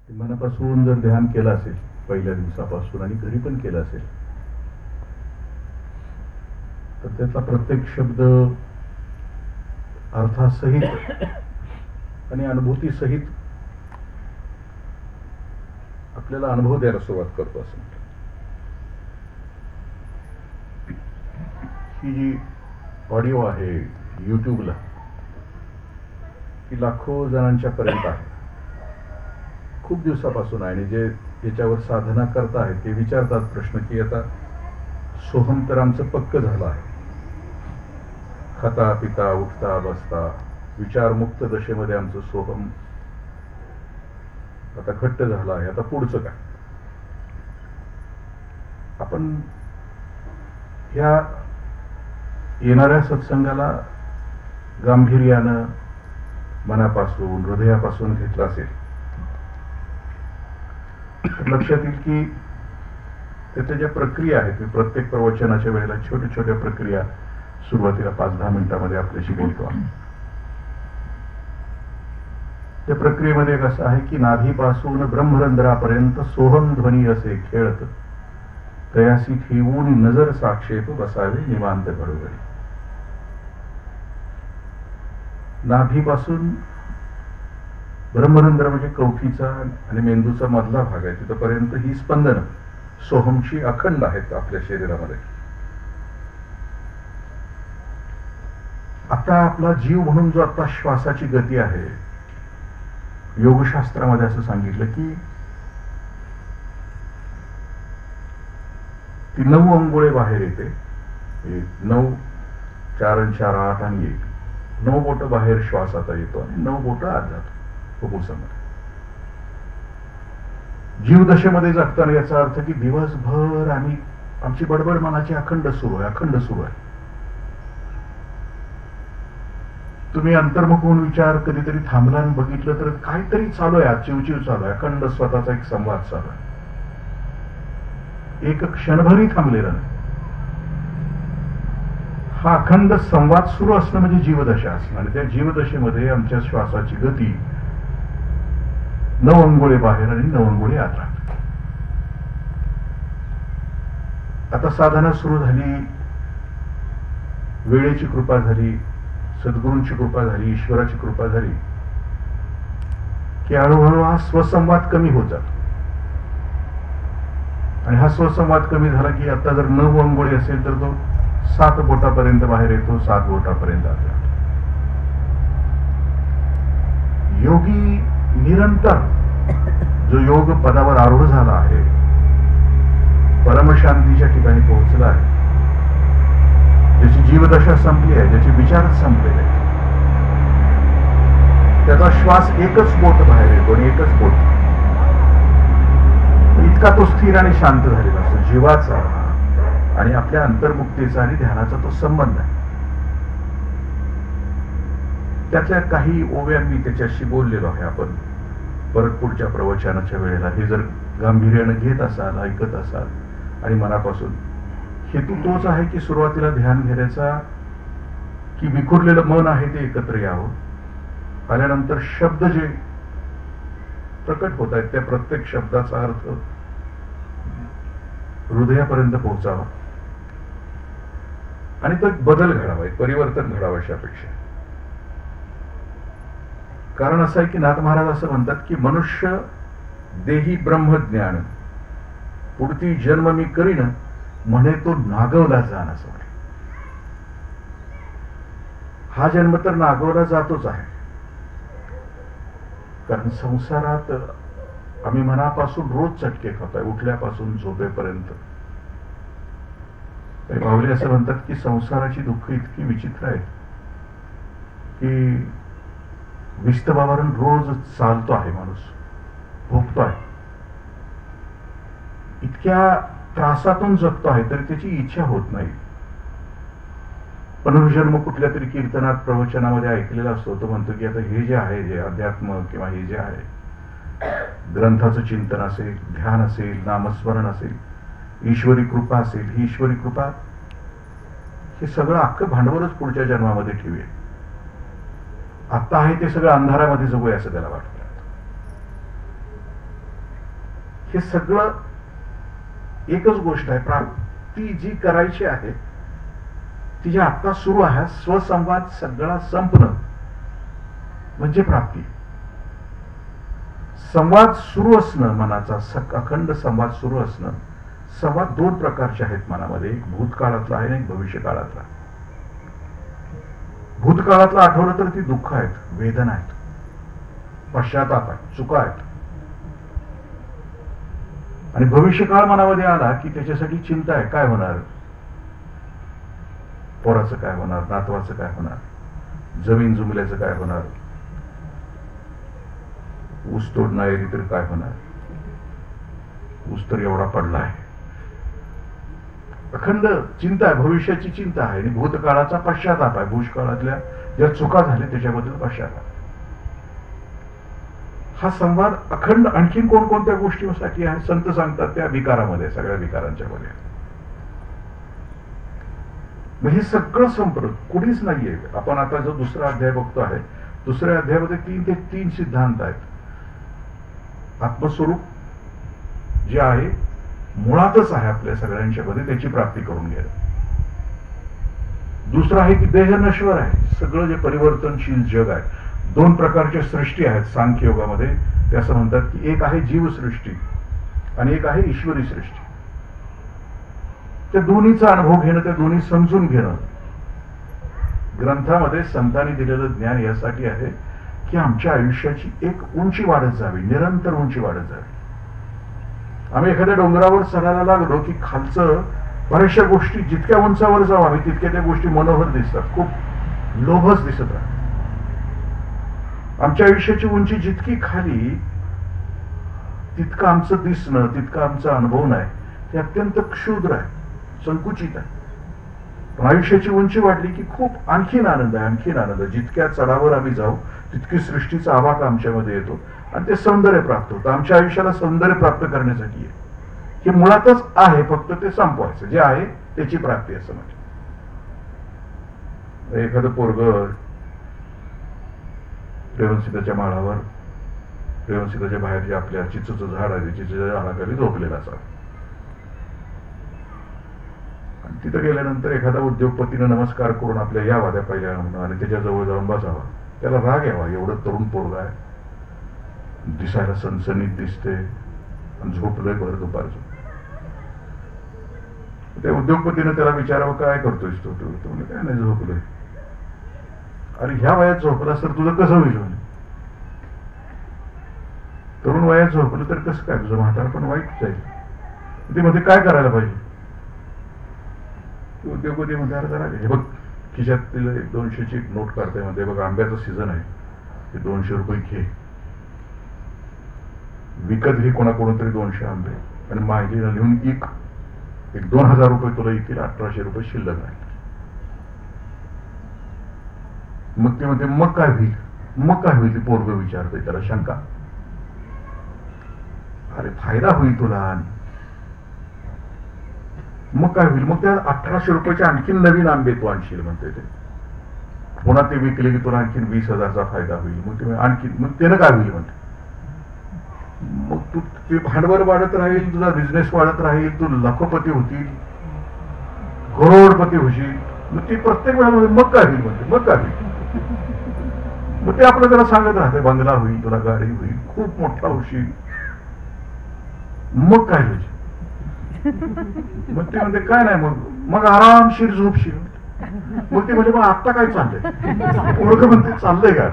मनापासून जर ध्यान केलं असेल पहिल्या दिवसापासून आणि घरी पण केलं असेल तर त्याचा प्रत्येक शब्द अर्थासहित आणि अनुभूतीसहित आपल्याला अनुभव द्यायला सुरुवात करतो असं म्हणतात. ही जी ऑडिओ आहे यूट्यूबला ती लाखो जणांच्या पर्यंत आहे, खूप दिवसापासून आहे. आणि जे याच्यावर साधना करत आहेत ते विचारतात प्रश्न की आता सोहम तर आमचं पक्क झालं आहे, खाता पिता उठता बसता विचारमुक्त दशेमध्ये आमचं सोहम आता घट्ट झालं आहे, आता पुढचं काय. आपण ह्या येणाऱ्या सत्संगाला गांभीर्यानं मनापासून हृदयापासून घेतलं असेल तर लक्षात येईल की त्याच्या ज्या प्रक्रिया आहेत, मी प्रत्येक प्रवचनाच्या वेळेला छोट्या छोट्या प्रक्रिया सुरुवातीला 5-10 मिनिटांमध्ये आपल्याशी बोलतो आम्ही. त्या प्रक्रियेमध्ये एक असं आहे की नाभीपासून ब्रह्मरंध्रापर्यंत सोहम ध्वनी असे खेळत तयासी ठेवून नजर साक्षेप बसावे निवांत घडोघडी. नाभीपासून ब्रह्मरंध्र म्हणजे कवठीचा आणि मेंदूचा मधला भाग आहे, तिथपर्यंत ही स्पंदनं सोहमची अखंड आहेत आपल्या शरीरामध्ये. आता आपला जीव म्हणून जो आता श्वासाची गती आहे, योगशास्त्रामध्ये असं सांगितलं की ती 9 अंगुळे बाहेर येते. 9, 4 आणि 4, 8 आणि 1, 9 बोट बाहेर श्वास आता येतो आणि 9 बोट आत जातो फुफ्फुसामध्ये. जीवदशेमध्ये जगताना याचा अर्थ की दिवसभर आमची बडबड मनाची अखंड सुरू आहे. तुम्ही अंतर्मुख होऊन विचार कधीतरी थांबला आणि बघितलं तर काहीतरी चालू आहे, चिवचिव चालू आहे, अखंड स्वतःचा एक संवाद चालू आहे, एक क्षणभरही थांबलेला नाही. हा अखंड संवाद सुरू असणं म्हणजे जीवदशा असणं. आणि त्या जीवदशेमध्ये आमच्या श्वासाची गती 9 अंगुळे बाहेर आणि 9 अंगुळे आत राहते. आता साधना सुरू झाली, वेळेची कृपा झाली, सद्गुरूंची कृपा झाली, ईश्वराची कृपा झाली की हळूहळू हा स्वसंवाद कमी होत जातो. आणि हा स्वसंवाद कमी झाला की आता जर 9 अंगुळे असेल तर तो 7 बोटापर्यंत बाहेर येतो, 7 बोटापर्यंत आत जातो. योगी निरंतर जो योग पदावर आरूढ झाला आहे, परमशांतीच्या ठिकाणी पोहोचला आहे, ज्याची जीवदशा संपली आहे, ज्याचे विचारच संपलेले आहेत, त्याचा श्वास एकच बोट बाहेर येतो आणि एकच बोट. इतका तो स्थिर आणि शांत झालेला असतो. जीवाचा आणि आपल्या अंतर्मुक्तीचा आणि ध्यानाचा तो संबंध आहे. त्यातल्या काही ओव्या मी त्याच्याशी बोललेलो आहे. आपण परत पुढच्या प्रवचनाच्या वेळेला हे जर गांभीर्यानं घेत असाल, ऐकत असाल आणि मनापासून, हेतू तोच आहे की सुरुवातीला ध्यान घेण्याचा की विखुरलेलं मन आहे ते एकत्र यावं. आल्यानंतर शब्द जे प्रकट होत आहेत त्या प्रत्येक शब्दाचा अर्थ हृदयापर्यंत पोहोचावा आणि तो एक बदल घडावा, एक परिवर्तन घडावं अशापेक्षा. कारण असं आहे की नाथ महाराज असं म्हणतात की मनुष्य देही ब्रह्मज्ञान पुढती जन्म मी करीन म्हणे तो नागवला जाण असं म्हणे. हा जन्म तर नागवला जातोच आहे, कारण संसारात आम्ही मनापासून रोज चटके खातोय, उठल्यापासून झोपेपर्यंत. बावले असं म्हणतात की संसाराची दुःख इतकी विचित्र आहेत की विस्तवावरून रोज चालतो आहे माणूस, भोगतो आहे, इतक्या त्रासातून जगतो आहे तरी त्याची इच्छा होत नाही. पुनर्जन्म कुठल्या तरी कीर्तनात प्रवचनामध्ये ऐकलेला असतो. तो म्हणतो की आता हे जे आहे, जे अध्यात्म किंवा हे जे आहे, ग्रंथाचं चिंतन असेल, ध्यान असेल, नामस्मरण असेल, ईश्वरी कृपा असेल, ही ईश्वरी कृपा हे सगळं अख्खं भांडवलच पुढच्या जन्मामध्ये ठेवूया. आता आहे ते सगळं अंधारामध्ये जगूया असं त्याला वाटतं. हे सगळं एकच गोष्ट आहे, प्राप्ती जी करायची आहे ती जी आता सुरू आहे, स्वसंवाद सगळा संपणं म्हणजे प्राप्ती. संवाद सुरू असणं, मनाचा अखंड संवाद सुरू असणं. संवाद दोन प्रकारचे आहेत मनामध्ये, एक भूतकाळातला आहे आणि एक भविष्य काळातला. भूतकाळातला आठवलं तर ती दुःख आहेत, वेदना आहेत, पश्चाताप आहेत, चुका आहेत. आणि भविष्यकाळ मनामध्ये आला की त्याच्यासाठी चिंता आहे, काय होणार, पोराचं काय होणार, नातवाचं काय होणार, जमीन जुमल्याचं काय होणार, ऊस तोडणं आली तर काय होणार, ऊस तर एवढा पडला आहे. अखंड चिंता आहे, भविष्याची चिंता आहे. आणि भूतकाळाचा पश्चाताप आहे, भूतकाळातल्या ज्या चुका झाल्या त्याच्याबद्दल पश्चाताप. हा संवाद अखंड आणखीन कोणकोणत्या गोष्टीसाठी आहे संत सांगतात, त्या विकारामध्ये, सगळ्या विकारांच्या मध्ये. हे सगळं संपलं, कुणीच नाहीये. आपण आता जो दुसरा अध्याय बघतो आहे, दुसऱ्या अध्यायामध्ये तीन सिद्धांत आहेत. आत्मस्वरूप जे आहे मुळातच आहे आपल्या सगळ्यांच्या मध्ये, त्याची प्राप्ती करून घेणं. दुसरं आहे की देह नश्वर आहे, सगळं जे परिवर्तनशील जग आहे. दोन प्रकारच्या सृष्टी आहेत सांख्य योगामध्ये, ते असं म्हणतात की एक आहे जीवसृष्टी आणि एक आहे ईश्वरी सृष्टी. त्या दोन्हीचा अनुभव घेणं, त्या दोन्ही समजून घेणं. ग्रंथामध्ये संतांनी दिलेलं ज्ञान यासाठी आहे की आमच्या आयुष्याची एक उंची वाढत जावी, निरंतर उंची वाढत जावी. आम्ही एखाद्या डोंगरावर चढायला लागलो की खालचं बऱ्याचशा गोष्टी जितक्या उंचावर जाऊ आम्ही तितक्या त्या गोष्टी मनोहर दिसतात, खूप लोभच दिसत राहतात. आमच्या आयुष्याची उंची जितकी खाली तितकं आमचं दिसणं, तितकं आमचा अनुभव नाही, ते अत्यंत क्षुद्र आहे, संकुचित आहे. पण आयुष्याची उंची वाढली की खूप आणखीन आनंद आहे, आणखीन आनंद. जितक्या चढावर आम्ही जाऊ तितकी सृष्टीचा आवाका आमच्यामध्ये येतो आणि ते सौंदर्य प्राप्त होतं. आमच्या आयुष्याला सौंदर्य प्राप्त करण्यासाठी आहे, हे मुळातच आहे, फक्त ते संपवायचं. जे आहे त्याची प्राप्ती असं म्हणजे. एखादं पोरग रेवणसीताच्या माळावर, रेवणसीताच्या बाहेर जे आपल्या चिचूचं झाड आहे, चिचूच्या झाडाखाली झोपलेला असावा. आणि तिथं गेल्यानंतर एखादा उद्योगपतीनं नमस्कार करून आपल्या या वाद्या पहिल्या म्हणून आणि त्याच्याजवळ जाऊन बसावा. त्याला राग यावा, एवढं तरुण पोरगा आहे, दिसायला सणसणीत दिसते आणि झोपलोय भर दुपारचं. त्या उद्योगपतीनं त्याला विचारावं, काय करतोयस तू? म्हणजे काय नाही, झोपलोय. अरे ह्या वयात झोपलास तर तुझं कसं होईल? तरुण वयात झोपलं तर कसं काय, तुझं म्हातारपण वाईट जाईल. ते मध्ये काय करायला पाहिजे? उद्योगपती मध्ये हे बघ, खिशातील 200ची नोट काढताय, मध्ये बघ आंब्याचं सीझन आहे, ते 200 रुपये घे, विकत घे कोणाकोणतरी 200 आंबे आणि माहितीला लिहून एक 2000 रुपये तुला येतील, 1800 रुपये शिल्लक राहील. मग ते म्हणते मग काय होईल, मग काय होईल? ते पोरग विचारतोय, त्याला शंका. अरे फायदा होईल तुला. मग काय होईल? मग त्या 1800 रुपयाचे आणखीन नवीन आंबे तू आणशील म्हणते ते. पुन्हा ते विकले की तुला आणखीन 20,000चा फायदा होईल. मग ते आणखी, मग त्यानं काय होईल म्हणते. मग तू ते भांडवल वाढत राहील, तुझा बिझनेस वाढत राहील, तू लाखोपती होतील, करोडपती होशील. मग ती प्रत्येक वेळेमध्ये मग काय होईल म्हणते, मग काय होईल? मग ते आपलं त्याला सांगत राहते, बंगला होईल, तुला गाडी होईल, खूप मोठा होशील, मग काय होईल? मग ते म्हणते काय नाही, मग आरामशीर झोपशील. मग ते म्हणजे मग आता काय चाललंय? पोरग म्हणते चाललंय का?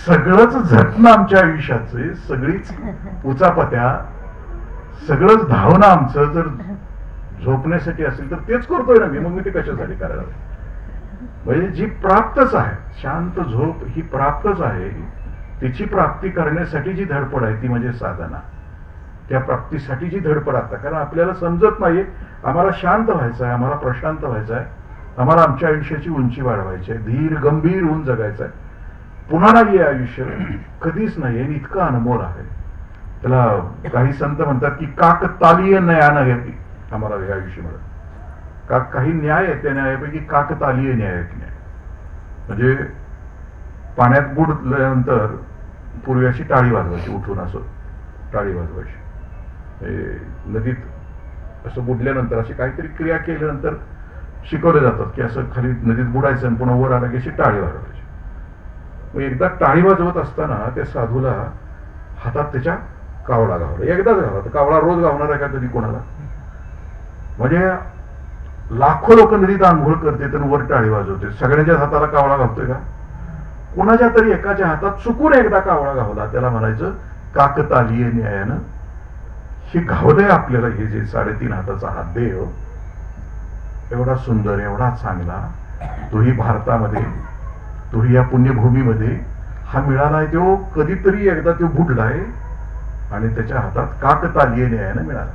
सगळंच झटणं आमच्या आयुष्याचे, सगळीच उचापत्या, सगळंच धावणं आमचं जर झोपण्यासाठी असेल तर तेच करतोय ना मी. मग मी ते कशासाठी करायला? म्हणजे जी प्राप्तच आहे, शांत झोप ही प्राप्तच आहे. तिची प्राप्ती करण्यासाठी जी धडपड आहे ती म्हणजे साधना. त्या प्राप्तीसाठी जी धडपड आता, कारण आपल्याला समजत नाहीये, आम्हाला शांत व्हायचं आहे, आम्हाला प्रशांत व्हायचं आहे, आम्हाला आमच्या आयुष्याची उंची वाढवायची आहे, धीर गंभीर होऊन जगायचं आहे. पुन्हा नाहीये आयुष्य, कधीच नाहीये, इतकं अनमोल आहे. त्याला काही संत म्हणतात की काकतालीय न्यायानं घेतली आम्हाला हे आयुष्य मिळत. काही न्याय आहे, त्या न्यायापैकी काकतालीय न्याय आहे. म्हणजे पाण्यात बुडल्यानंतर पूर्वी अशी टाळी वाजवायची उठून, असं टाळी वाजवायची. नदीत असं बुडल्यानंतर अशी काहीतरी क्रिया केल्यानंतर शिकवले जातात की असं खाली नदीत बुडायचं आणि पुन्हा वर आला की अशी टाळी वाजवायची. मग एकदा टाळी वाजवत असताना त्या साधूला हातात त्याच्या कावळा गावला. एकदाच गावला. तर कावळा रोज गावणार आहे का कधी कोणाला? म्हणजे लाखो लोक नदीत आंघोळ करते तर वर टाळी वाजवते. सगळ्यांच्याच हाताला कावळा गावतोय का? कोणाच्या तरी एकाच्या हातात चुकून एकदा कावळा गावला, त्याला म्हणायचं काकतालीय न्यायानं हे घावलंय आपल्याला. हे जे 3.5 हाताचा हात देव एवढा सुंदर, एवढा चांगला, तोही भारतामध्ये, तोही या पुण्यभूमीमध्ये हा मिळालाय. तो कधीतरी एकदा तो बुडलाय आणि त्याच्या हातात काकतालीय न्यायानं मिळाला.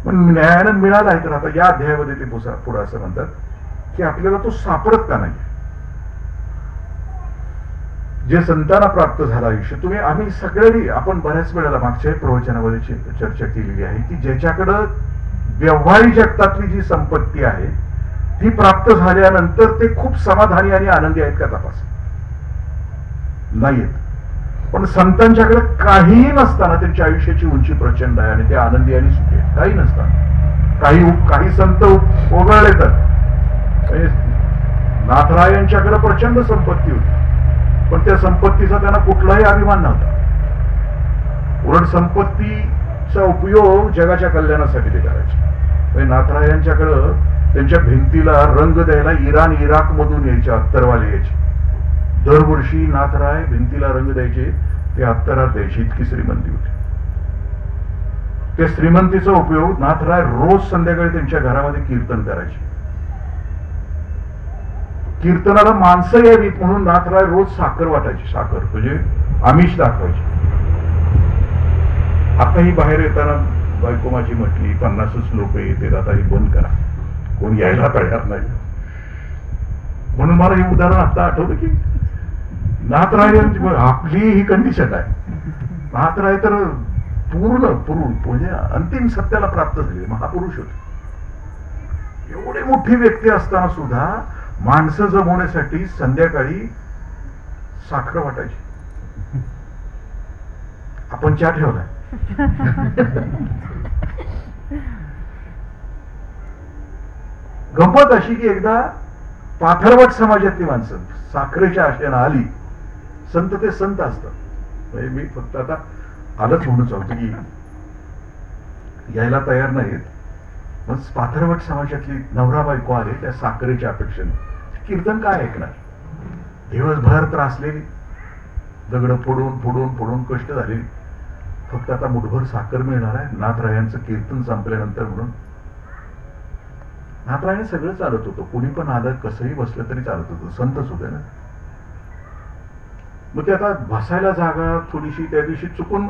पण न्यायानं मिळालाय तर आता या अध्यायामध्ये ते पुढे असं म्हणतात की आपल्याला तो सापडत का नाही? जे संतांना प्राप्त झालं आयुष्य, आम्ही सगळ्यांनी, आपण बऱ्याच वेळेला मागच्या प्रवचनामध्ये चर्चा केलेली आहे की ज्याच्याकडं व्यवहारिक जगतातली जी संपत्ती आहे ती प्राप्त झाल्यानंतर ते खूप समाधानी आणि आनंदी आहेत का? तपास नाहीत. पण संतांच्याकडे काहीही नसताना त्यांच्या आयुष्याची उंची प्रचंड आहे आणि ते आनंदी आणि सुखी आहेत. काही नसताना काही संत ओघळले तर नाथरायांच्याकडे प्रचंड संपत्ती होती, पण त्या संपत्तीचा त्यांना कुठलाही अभिमान नव्हता. उलट संपत्तीचा उपयोग जगाच्या कल्याणासाठी ते करायचे. नाथरायांच्याकडं त्यांच्या भिंतीला रंग द्यायला इराक मधून यायचे अत्तरवाले यायचे. दरवर्षी नाथराय भिंतीला रंग द्यायचे, ते अत्तरात द्यायचे. इतकी श्रीमंती होती. त्या श्रीमंतीचा उपयोग नाथराय रोज संध्याकाळी त्यांच्या घरामध्ये कीर्तन करायचे. कीर्तनाला माणसं यावीत म्हणून नाथराय रोज साखर वाटायची. साखर म्हणजे आमिष दाखवायची. आताही बाहेर येताना बायको माझी म्हटली 50च लोक येते, आता हे बंद करा, कोण यायला तयार नाही. म्हणून मला हे उदाहरण आता आठवलं की नाथराय आपली ही कंडिशन आहे. नाथराय तर पूर्ण म्हणजे अंतिम सत्याला प्राप्त झाले महापुरुष होते. एवढे मोठी व्यक्ती असताना सुद्धा माणसं जमवण्यासाठी संध्याकाळी साखर वाटायची. आपण चहा ठेवलाय. गंमत अशी की एकदा पाथरवट समाजातली माणसं साखरेच्या आशेनं आली. संत ते संत असतात. मी फक्त आता आलंच म्हणून सांगतो की यायला तयार नाहीत. मग पाथरवट समाजातली नवरा बायको आले त्या साखरेच्या अपेक्षेने. कीर्तन काय ऐकणार? दिवसभर त्रासलेली, दगड फोडून फोडून फोडून कष्ट झाले. फक्त आता मुठभर साखर मिळणार आहे नाथरायांचं कीर्तन संपल्यानंतर म्हणून. नाथरायाने सगळं चालत होतं. कोणी पण आलं, कसंही बसलं तरी चालत होतं. संतच होते ना. मग ते आता बसायला जागा थोडीशी, त्या दिवशी चुकून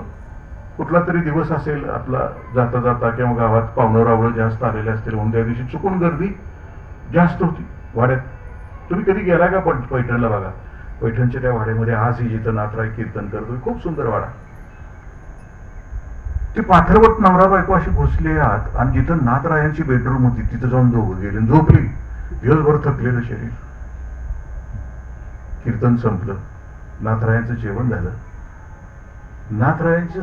कुठला तरी दिवस असेल आपला, जाता जाता किंवा गावात पाहुणं रावळं जास्त आलेले असतील म्हणून त्या दिवशी चुकून गर्दी जास्त होती वाड्यात. तुम्ही कधी गेला का पैठणला? बघा, पैठणच्या त्या वाड्यामध्ये आजही जिथं नाथराय कीर्तन करतोय, खूप सुंदर वाडा. ती पाथरवट नवरा बायको अशी घुसले आत आणि जिथं नाथरायांची बेडरूम होती तिथं जाऊन दोघं गेले, झोपली. दिवसभर थकलेलं शरीर. कीर्तन संपलं, नाथरायांचं जेवण झालं. नाथरायांचं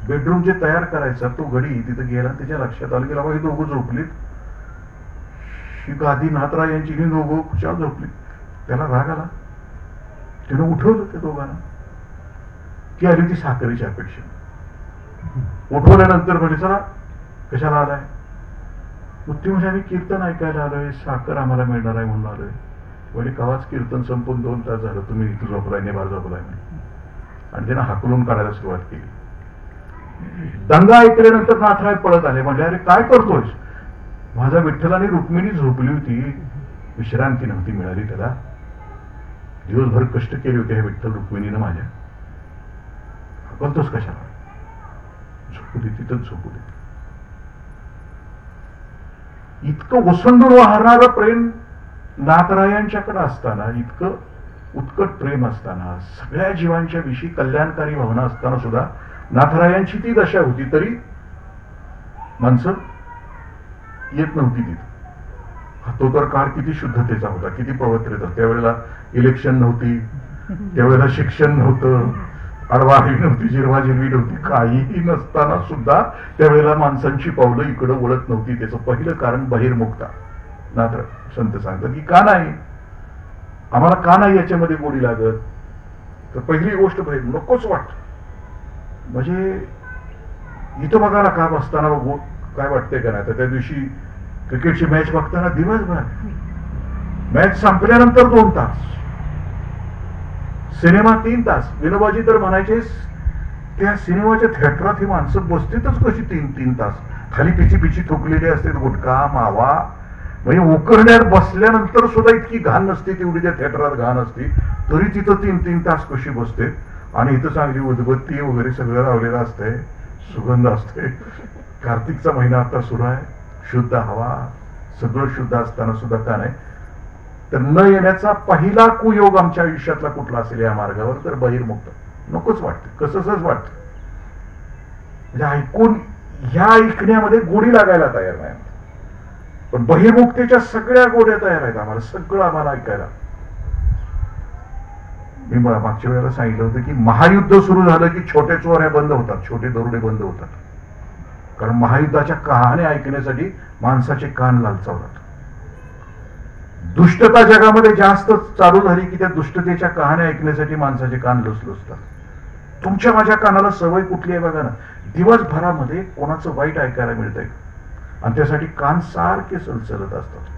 बेडरूम जे तयार करायचा तो गडी तिथं गेला. त्याच्या लक्षात आलं की बाबा हे दोघं झोपलीत. ही गादी नाथरायांची, ही दोघं खुशाल झोपली. त्याला राग आला. त्यानं उठवलं त्या दोघांना. ती आली ती साखरेच्या अपेक्षा. उठवल्यानंतर म्हणजे चला कशाला आलाय? मग ती म्हणजे आम्ही कीर्तन ऐकायला आलोय, साखर आम्हाला मिळणार आहे म्हणून आलोय. म्हणजे कवाच कीर्तन संपून 2 तास झालं, तुम्ही इथं झोपलाय, नेबार झोपलाय आणि त्यानं हाकलून काढायला सुरुवात केली. दंगा ऐकल्यानंतर नाथराय पळत आले. म्हणजे अरे काय करतोय? माझा विठ्ठल आणि रुक्मिणी झोपली होती, विश्रांती नव्हती मिळाली त्याला. दिवसभर कष्ट केले होते हे विठ्ठल रुक्मिणीनं माझ्या. हाकलतोस कशाला? झोपू दे, तिथंच झोपू दे. इतकं ओसंडून वाहणारं प्रेम नाथरायांच्याकडे असताना, इतकं उत्कट प्रेम असताना, सगळ्या जीवांच्या विषयी कल्याणकारी भावना असताना सुद्धा नाथरायांची ती दशा होती तरी माणसं येत नव्हती तिथं. तो तर काळ किती शुद्धतेचा होता, किती पवित्रता. त्यावेळेला इलेक्शन नव्हती, त्यावेळेला शिक्षण नव्हतं, आडवाणी नव्हती, जिरवाजिरवी नव्हती, काहीही नसताना सुद्धा त्यावेळेला माणसांची पावलं इकडं वळत नव्हती. त्याचं पहिलं कारण बहिर्मुखता. नात्र संत सांगतात की का नाही, आम्हाला का नाही याच्यामध्ये गोडी लागत, तर पहिली गोष्ट बहीर नकोच वाटत. म्हणजे इथं बघा ना का बसताना काय वाटतंय का नाही. तर त्या दिवशी क्रिकेटची मॅच बघताना दिवसभर, मॅच संपल्यानंतर 2 तास, सिनेमा 3 तास. विनोबाजी तर म्हणायचे त्या सिनेमाच्या थिएटरात ही माणसं बसतीतच कशी 3-3 तास, खाली पिची पिची थुकलेली असते, गुटखा मावा, म्हणजे उकरण्यात बसल्यानंतर सुद्धा इतकी घाण नसते तेवढी त्या थिएटरात घाण असते, तरी तिथं 3-3 तास कशी बसते. आणि इथं चांगली उदबत्ती वगैरे सगळं लावलेलं असतंय, सुगंध असते. कार्तिकचा महिना आता सुरू आहे, शुद्ध हवा, सगळं शुद्ध असताना सुद्धा का नाही. तर न येण्याचा पहिला कुयोग आमच्या आयुष्यातला कुठला असेल या मार्गावर, तर बहिर्मुक्त. नकोच वाटतं, कसंच वाटतं. म्हणजे ऐकून ह्या ऐकण्यामध्ये गोडी लागायला तयार नाही, पण बहिर्मुक्तेच्या सगळ्या गोड्या तयार आहेत आम्हाला, सगळं आम्हाला ऐकायला. मी मागच्या वेळेला सांगितलं होतं की महायुद्ध सुरू झालं की छोटे चोऱ्या बंद होतात, छोटे दरोडे बंद होतात. कारण महायुद्धाच्या कहाण्या ऐकण्यासाठी माणसाचे कान लालचावतात. दुष्टता जगामध्ये जास्त चालू झाली की त्या दुष्टतेच्या कहाण्या ऐकण्यासाठी माणसाचे कान लुसलुसतात. तुमच्या माझ्या कानाला सवय कुठली आहे बघा ना, दिवसभरामध्ये कोणाचं वाईट ऐकायला मिळतंय आणि त्यासाठी कान सारखे सलसलत असतात.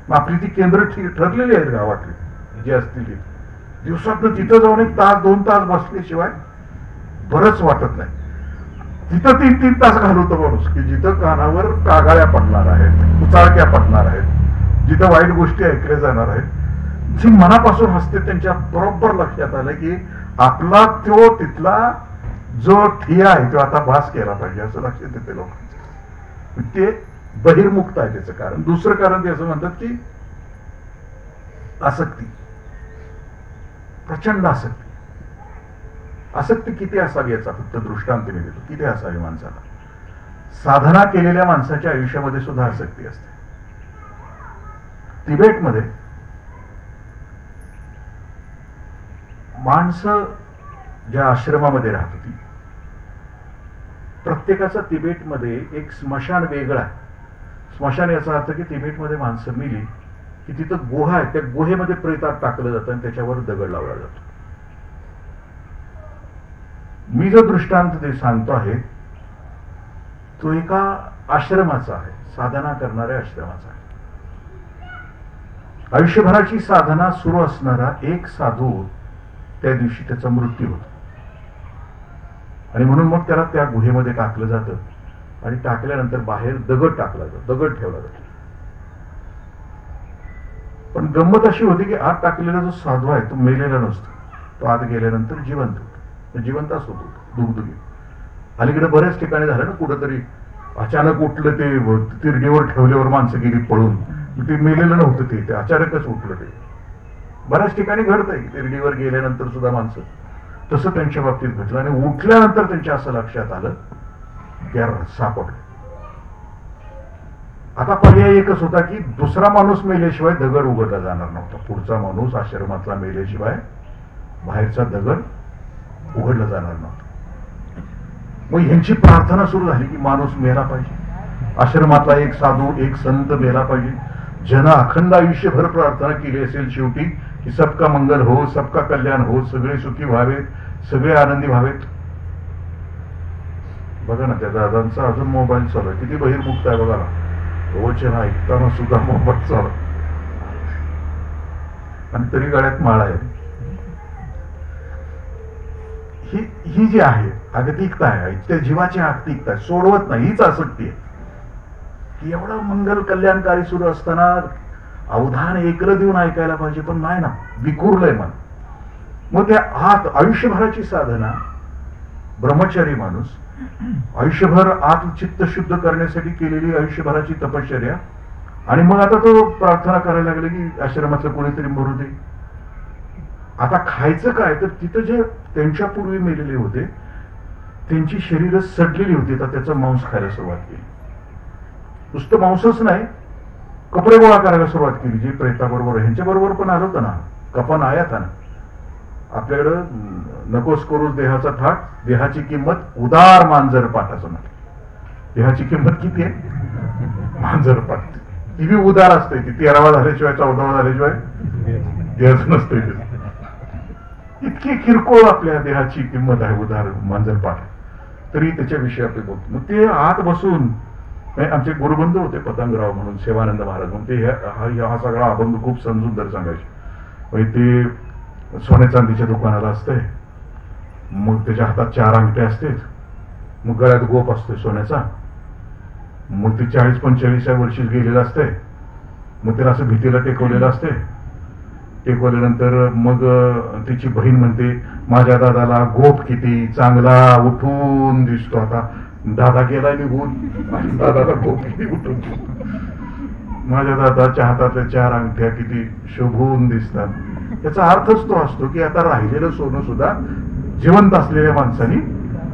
मग आपली ती केंद्र ठरलेली आहेत गावातली जी असतील, दिवसातनं तिथं जाऊन 1 तास 2 तास बसल्याशिवाय बरंच वाटत नाही. तिथं 3-3 तास घालवतो माणूस की जिथं कानावर कागाळ्या पडणार आहेत, उचाळक्या पडणार आहेत, जिथं वाईट गोष्टी ऐकल्या जाणार आहेत, जी मनापासून हसते त्यांच्या बरोबर लक्षात आलं की आपला तो तिथला जो ठिया आहे तो आता भास केला पाहिजे असं लक्षात येते लोकांचं. ते बहिर्मुक्त आहे त्याचं कारण. दुसरं कारण ते असं म्हणतात की आसक्ती, प्रचंड आसक्ती. आसक्ती किती असावी याचा फक्त दृष्टांत मी देतो. किती असावी माणसाला. साधना केलेल्या माणसाच्या आयुष्यामध्ये सुद्धा आसक्ती असते. तिबेटमध्ये माणसं ज्या आश्रमामध्ये राहत होती, प्रत्येकाचा तिबेटमध्ये एक स्मशान वेगळा आहे. स्मशान याचा अर्थ की तिबेटमध्ये माणसं मिली की तिथं गुहा आहे, त्या गुहेमध्ये प्रेतात टाकलं जातं आणि त्याच्यावर दगड लावला जातो. मी जो दृष्टांत ते सांगतो आहे तो एका आश्रमाचा आहे, साधना करणाऱ्या आश्रमाचा आहे. आयुष्यभराची साधना सुरू असणारा एक साधू त्या दिवशी त्याचा मृत्यू होतो आणि म्हणून मग त्याला त्या गुहेमध्ये टाकलं जातं आणि टाकल्यानंतर बाहेर दगड टाकला जातो, दगड ठेवला जातो. पण गंमत अशी होती की आत टाकलेला जो साधू आहे तो मेलेला नसतो, तो आत गेल्यानंतर जिवंत होतो, जिवंतच होतो, दुगदुगी. अलीकडे बऱ्याच ठिकाणी झालं ना, कुठंतरी अचानक उठलं, ते तिरडीवर ठेवल्यावर माणसं गेली पळून, ते मेलेलं नव्हतं, ते अचानकच उठलं. ते बऱ्याच ठिकाणी घडतंय, तिरडीवर गेल्यानंतर सुद्धा माणसं. तसं त्यांच्या बाबतीत घडलं आणि उठल्यानंतर त्यांच्या असं लक्षात आलं त्या सापडलं. आता पर्याय एकच होता की दुसरा माणूस मेल्याशिवाय दगड उघडला जाणार नव्हता. पुढचा माणूस आश्रमातला मेल्याशिवाय बाहेरचा दगड उघडला जाणार नव्हता. मग ह्यांची प्रार्थना सुरू झाली की माणूस मेला पाहिजे, आश्रमातला एक साधू एक संत मेला पाहिजे. जन अखंड आयुष्यभर प्रार्थना केली असेल शेवटी की सबका मंगल हो, सबका कल्याण हो, सगळे सुखी व्हावेत, सगळे आनंदी व्हावेत. बघा ना, त्या दादांचा अजून मोबाईल चालू आहे, किती बहिर्मुक्त आहे बघा ना. प्रवचन ऐकताना सुद्धा मोबाईल चालू आणि तरी गळ्यात माळा आहे. ही जी आहे आगतिकता आहे, त्या जीवाची आगतिकता आहे, सोडवत नाही, हीच आसक्ती आहे की एवढं मंगल कल्याणकारी सुरू असताना अवधान एकलं देऊन ऐकायला पाहिजे, पण नाही ना, विखुरलंय मन. मग त्या आत आयुष्यभराची साधना, ब्रह्मचारी माणूस आयुष्यभर आत चित्त शुद्ध करण्यासाठी केलेली आयुष्यभराची तपश्चर्या, आणि मग आता तो प्रार्थना करायला लागले की आश्रमाचं कोणीतरी मरू दे. आता खायचं काय, तर तिथं जे त्यांच्या पूर्वी मेलेले होते त्यांची शरीर सडलेली होती, तर त्याचं मांस खायला सुरुवात केली. नुसतं मांसच नाही, कपडे गोळा करायला सुरुवात केली. जे प्रेताबरोबर ह्यांच्या बरोबर पण आलं होतं ना, कफन आया था ना आपल्याकडं, नकोस करूच देहाचा थाट, देहाची किंमत उदार मांजर पाठ असं म्हणतात. देहाची किंमत किती आहे? मांजर पाठ. ती बी उदार असते, ती 13वा झाल्याशिवाय 14वा झाल्याशिवाय देहाच नसते. इतकी किरकोळ आपल्या देहाची किंमत आहे उदार मांजर पाठ, तरी त्याच्याविषयी आपण बोलतो. मग ते आत बसून आमचे गुरुबंधू होते पतंगराव म्हणून, सेवानंद महाराज म्हणून, ते हा सगळा अभंग खूप समजून दर सांगायचे. म्हणजे ते सोन्या चांदीच्या दुकानाला असते, मग त्याच्या हातात 4 अंगठे असते, मग गळ्यात गोप असतोय सोन्याचा, मग ते 40-45 वर्षी गेलेलं असते, मग त्याला असं भीतीला टेकवलेलं असते. टेकवल्यानंतर मग तिची बहीण म्हणते, माझ्या दादाला गोप किती चांगला उठून दिसतो, आता दादा गेलाय निघून, दादाला गोप किती उठून, माझ्या दादाच्या हातातल्या 4 अंगठ्या किती शोभून दिसतात. त्याचा अर्थच तो असतो की आता राहिलेलं सोनं सुद्धा जिवंत असलेल्या माणसाने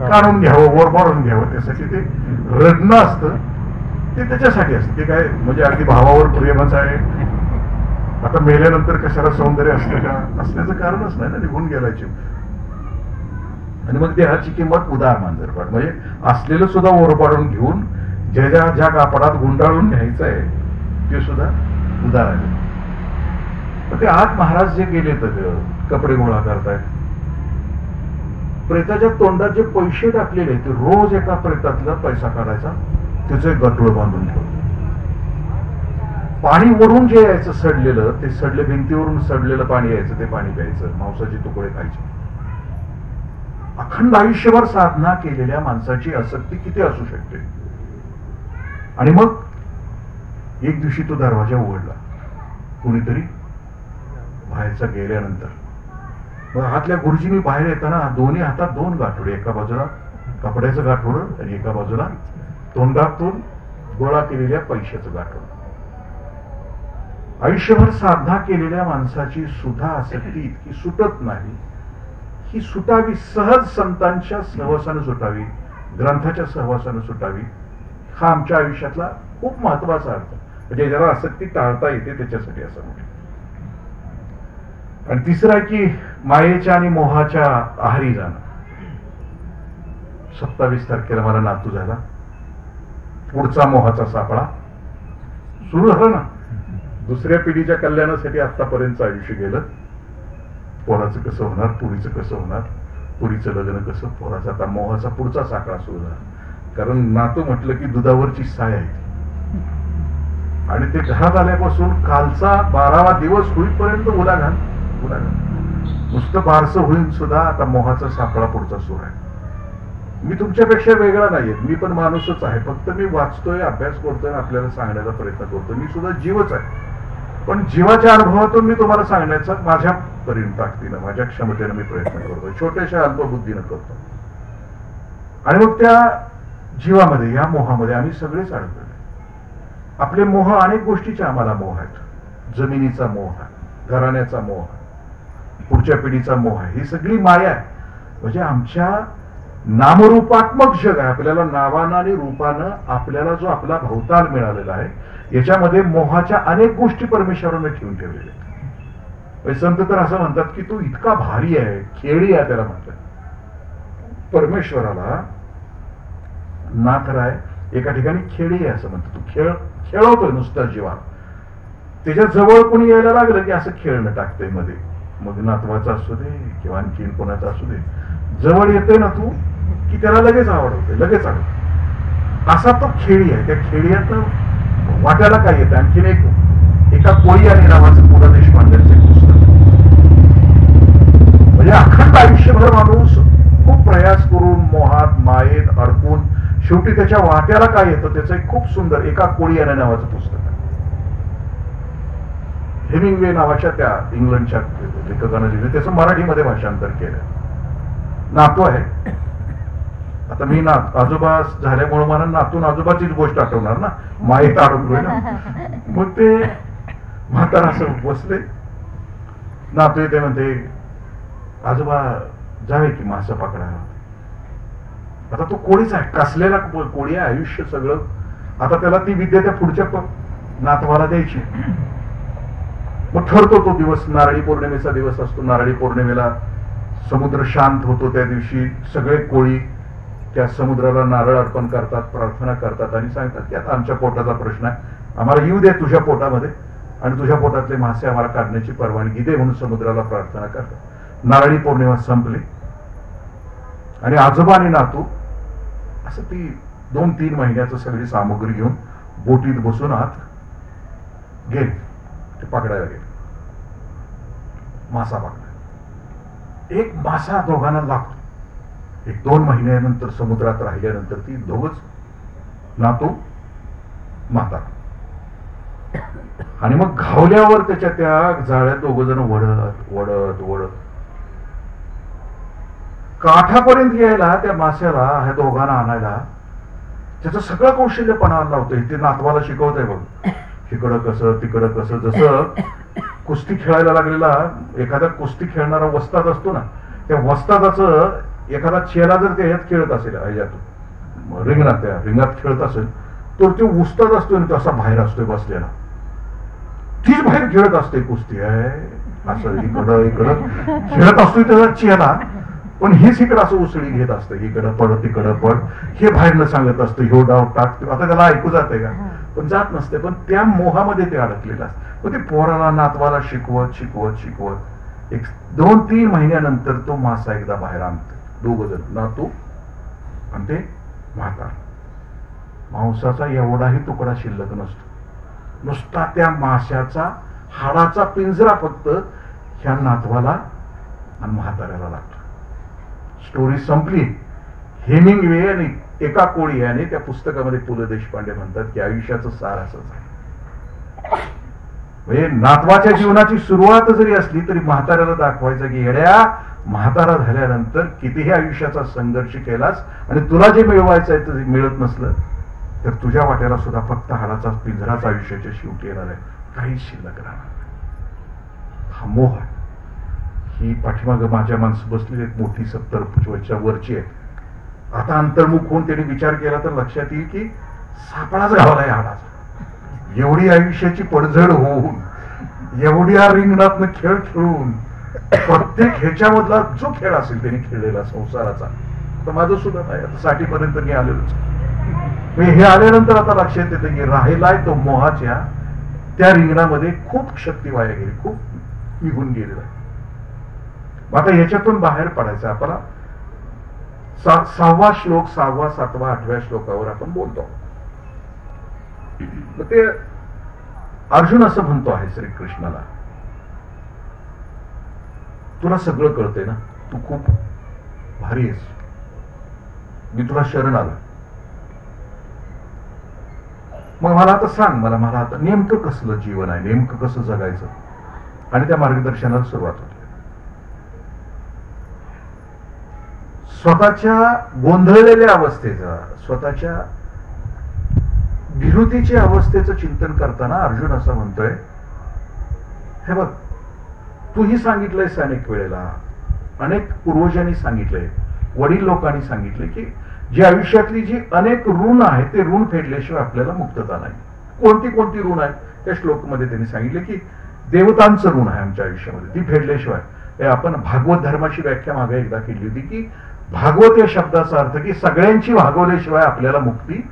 काढून घ्यावं, वर मारून घ्यावं. त्यासाठी ते रडणं असतं, ते त्याच्यासाठी असतं. ते काय म्हणजे अगदी भावावर प्रेमच आहे, आता मेल्यानंतर कशाला सौंदर्य असतं का, असण्याचं कारणच नाही ना, निघून गेलायचे. आणि मग देहाची किंमत उदार मांजर पाठ, म्हणजे असलेलं सुद्धा वर पाडून घेऊन ज्या कापडात गुंडाळून न्यायचं आहे ते सुद्धा उदार आहे. ते आज महाराज जे गेले तर कपडे गोळा करतायत, प्रेताच्या तोंडात जे पैसे टाकलेले ते रोज एका प्रेतातला पैसा काढायचा, त्याचं एक गटोळ बांधून ठेवलं. पाणी वरून जे यायचं सडलेलं, ते सडले भिंतीवरून सडलेलं पाणी यायचं, ते पाणी प्यायचं, मांसाचे तुकडे खायचे. अखंड आयुष्यभर साधना केलेल्या माणसाची आसक्ती किती असू शकते. आणि मग एक दिवशी तो दरवाजा उघडला, कुणीतरी बाहेरचा गेल्यानंतर. मग हातल्या गुरुजींनी बाहेर येताना दोन्ही हातात 2 गाठोडे, एका बाजूला कपड्याचं गाठोड आणि एका बाजूला तोंडातून गोळा केलेल्या पैशाचं गाठोड. आयुष्यभर साधना केलेल्या माणसाची सुद्धा आसक्ती इतकी सुटत नाही. ही सुटावी, सहज संतांच्या सहवासानं सुटावी, ग्रंथाच्या सहवासानं सुटावी, हा आमच्या आयुष्यातला खूप महत्वाचा अर्थ. म्हणजे ज्याला आसक्ती टाळता येते त्याच्यासाठी असं म्हणतो. आणि तिसरा की मायेच्या आणि मोहाच्या आहारी जाणं. 27 तारखेला मला नातू झाला, पुढचा मोहाचा सापळा सुरू झाला ना. दुसऱ्या पिढीच्या कल्याणासाठी आतापर्यंत आयुष्य गेलं. पोराचं कसं होणार, पुरीचं कसं होणार, पुरीचं लग्न कसं, पोराचा आता मोहाचा पुढचा साखळा सुरू झाला. कारण नातू म्हटलं की दुधावरची साय आहे, आणि ते घरात आल्यापासून कालचा 12वा दिवस होईपर्यंत उलाघाल नुसतं बारसं होईल सुद्धा आता मोहाचा सापळा पुढचा सुरू आहे. मी तुमच्यापेक्षा वेगळा नाहीये, मी पण माणूसच आहे. फक्त मी वाचतोय, अभ्यास करतोय, आपल्याला सांगण्याचा प्रयत्न करतोय. मी सुद्धा जीवच आहे, पण जीवाच्या अनुभवातून मी तुम्हाला सांगण्याचा माझ्या ताकदीनं, माझ्या क्षमतेनं मी प्रयत्न करतोय, छोट्याशा अल्पबुद्धीनं करतो. आणि मग त्या जीवामध्ये, या मोहामध्ये आम्ही सगळेच अडकले. आपले मोह, अनेक गोष्टीचे आम्हाला मोह आहेत. जमिनीचा मोह आहे, घराण्याचा मोह आहे, पुढच्या पिढीचा मोह आहे. ही सगळी माया आहे. म्हणजे आमच्या नामरूपात्मक जग आहे. आपल्याला नावानं आणि रूपानं आपल्याला जो आपला भवताल मिळालेला आहे, याच्यामध्ये मोहाच्या अनेक गोष्टी परमेश्वराने ठेवून ठेवलेल्या आहेत. संत तर असं म्हणतात की तू इतका भारी आहे, खेळी आहे त्याला म्हणतात. परमेश्वराला नाथराय एका ठिकाणी खेळी आहे असं म्हणतो. तू खेळवतोय नुसता जीवा. त्याच्या जवळ कोणी यायला लागलं की असं खेळणं टाकतंय मध्ये, मग नातवाचा असू दे किंवा आणखीन कोणाचा असू दे, जवळ येतोय ना तू की त्याला लगेच आवड होते, लगेच आवड. असा तो खेळी आहे. त्या खेळीत वाट्याला काय येतं. आणखीन एका कोळी आणि नावाचं पु ल देशपांडेंचं पुस्तक. म्हणजे अखंड आयुष्यभर माणूस खूप प्रयास करून मोहात मायेत अडकून शेवटी त्याच्या वाट्याला काय येतं त्याचं एक खूप सुंदर एका कोळी आणि नावाचं पुस्तक आहे. हेमिंग्वे नावाच्या त्या इंग्लंडच्या लेखकानं लिहिलं, त्याचं मराठीमध्ये भाषांतर केलं. नातू आहे. आता मी आजोबा झाल्यामुळे मला नातून आजोबाचीच गोष्ट आठवणार ना, माहीत अडकलोय ना. मग ते म्हातारा असं बसले, नातू येते म्हणते आजोबा जावे की मासं पकडायला. आता तो कोळीच आहे, कसलेला कोळी आहे, आयुष्य सगळं. आता त्याला ती विद्या त्या पुढच्या नातवाला द्यायची. मग ठरतो तो दिवस, नारळी पौर्णिमेचा दिवस असतो. नारळी पौर्णिमेला समुद्र शांत होतो त्या दिवशी सगळे कोळी त्या समुद्राला नारळ अर्पण करतात, प्रार्थना करतात आणि सांगतात की आता आमच्या पोटाचा प्रश्न आहे, आम्हाला येऊ दे तुझ्या पोटामध्ये आणि तुझ्या पोटातले मासे आम्हाला काढण्याची परवानगी दे म्हणून समुद्राला प्रार्थना करतात. नारळी पौर्णिमा संपली आणि आजोबा आणि नातू असं ती 2-3 महिन्याचं सगळी सामग्री घेऊन बोटीत बसून आत गेले, ते पकडायला गेले, मासा पकडा. एक मासा दोघांना लागतो. 1-2 महिन्यानंतर समुद्रात राहिल्यानंतर ती दोघच, नातू म्हातारा, आणि मग घावल्यावर त्याच्या त्या जाळ्यात दोघ जण वडत वडत वडत काठापर्यंत यायला त्या माश्याला ह्या दोघांना आणायला त्याचं सगळं कौशल्य पणाला लावतोय. ते नातवाला शिकवत आहे बघ, इकडं कसं तिकडं कसं. जसं कुस्ती खेळायला लागलेला एखादा कुस्ती खेळणारा वस्ताद असतो ना, त्या वस्तादाचं एखादा चेला जर त्याच्यात खेळत असेल, ह्याच्यात रिंगणात, त्या रिंगात खेळत असेल, तर तो उस्ताद असतोय आणि तो असा बाहेर असतोय बसलेला, तीच बाहेर खेळत असते कुस्ती आहे असं इकडं इकडं खेळत असतोय त्याचा चेला, पण हेच इकडं असं उसळी घेत असतं, इकडं पड तिकडं पड, हे बाहेरनं सांगत असतं ह्यो डाव टाक. आता त्याला ऐकू जाते का? पण जात नसते, पण त्या मोहामध्ये ते अडकलेलं असतं. पण ते पोराला नातवाला शिकवत शिकवत शिकवत 1-2-3 महिन्यानंतर तो मासा एकदा बाहेर आणतो. दोघ जण, नातू आणि ते म्हातारा. मांसाचा एवढाही तुकडा शिल्लक नसतो, नुसता त्या माशाचा हाडाचा पिंजरा फक्त ह्या नातवाला आणि म्हाताऱ्याला लागतो. स्टोरी संपली. हेमिंगवे आणि एका कोळी याने त्या पुस्तकामध्ये पु ल देशपांडे म्हणतात की आयुष्याचं सार असंच आहे. म्हणजे नातवाच्या जीवनाची सुरुवात जरी असली तरी म्हाताऱ्याला दाखवायचं की येड्या, म्हातारा झाल्यानंतर कितीही आयुष्याचा संघर्ष केलास आणि तुला जे मिळवायचं आहे ते मिळत नसलं तर तुझ्या वाट्याला सुद्धा फक्त हाडाचा पिंजराच आयुष्याच्या शेवटी येणार आहे, काहीच शिल्लक राहणार. हा मोह आहे. ही पाठीमागं माझ्या माणसं बसलेली एक मोठी 70 वर्षाच्या वरची आहे. आता अंतर्मुख होऊन त्यांनी विचार केला तर लक्षात येईल की सापळाच घावलाय हाडाचा. एवढी आयुष्याची पडझड होऊन, एवढ्या रिंगणातनं खेळ खेळून, प्रत्येक ह्याच्यामधला जो खेळ असेल त्यांनी खेळलेला संसाराचा, तर माझं सुद्धा नाही. आता 60 पर्यंत मी आलेलोच. हे आल्यानंतर आता लक्षात येतं की राहिलाय तो मोहाच्या त्या रिंगणामध्ये खूप शक्ती वाया गेली, खूप निघून गेलेला आहे. आता याच्यातून बाहेर पडायचं. आपल्याला 6वा श्लोक, 6वा, 7वा, 8व्या श्लोकावर आपण बोलतो. ते अर्जुन असं म्हणतो आहे श्रीकृष्णाला, तुला सगळं कळतंय ना, तू खूप भारी आहेस, मी तुला शरण आलो, मग मला आता सांग, मला आता नेमकं कसलं जीवन आहे, नेमकं कसं जगायचं. आणि त्या मार्गदर्शनाला सुरुवात होते. स्वतःच्या गोंधळलेल्या अवस्थेचा, स्वतःच्या विकृतीच्या अवस्थेचं चिंतन करताना अर्जुन असं म्हणतोय, हे बघ, तूही सांगितलंयस अनेक वेळेला, अनेक पूर्वजांनी सांगितलंय, वडील लोकांनी सांगितले की जी आयुष्यातली जी अनेक ऋण आहेत ते ऋण फेडल्याशिवाय आपल्याला मुक्तता नाही. कोणती कोणती ऋण आहेत त्या श्लोकमध्ये त्यांनी सांगितले की देवतांचं ऋण आहे आमच्या आयुष्यामध्ये, ती फेडल्याशिवाय. आपण भागवत धर्माची व्याख्या मागे एकदा केली होती की भागवत या शब्दाचा अर्थ की सगळ्यांची भागवल्याशिवाय आपल्याला मुक्ती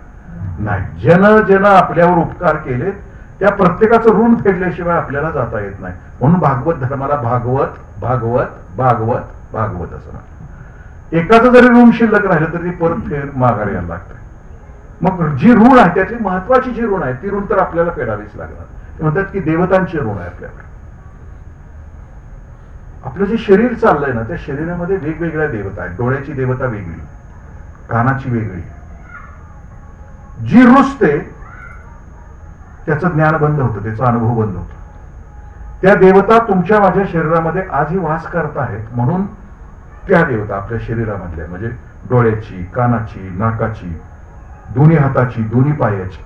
नाही. जन आपल्यावर उपकार केले त्या प्रत्येकाचं ऋण फेडल्याशिवाय आपल्याला जाता येत नाही. म्हणून भागवत धर्माला भागवत भागवत भागवत भागवत असं म्हणतात. एकाचं जरी ऋण शिल्लक राहिलं तरी परत फेर माघार यायला लागतं. मग जी ऋण आहे त्यातली महत्वाची जी ऋण आहे ती ऋण तर आपल्याला फेडावीच लागणार. ते म्हणतात की देवतांचे ऋण आहे आपल्याकडे. आपलं जे शरीर चाललंय ना त्या शरीरामध्ये वेगवेगळ्या देवता आहेत. डोळ्याची देवता वेगळी, कानाची वेगळी. जी रुजते त्याचं ज्ञान बंद होतं, त्याचा अनुभव बंद होतो. त्या देवता तुमच्या माझ्या शरीरामध्ये आजही वास करत आहेत. म्हणून त्या देवता आपल्या शरीरामधल्या म्हणजे डोळ्याची, कानाची, नाकाची, दोन्ही हाताची, दोन्ही पायाची,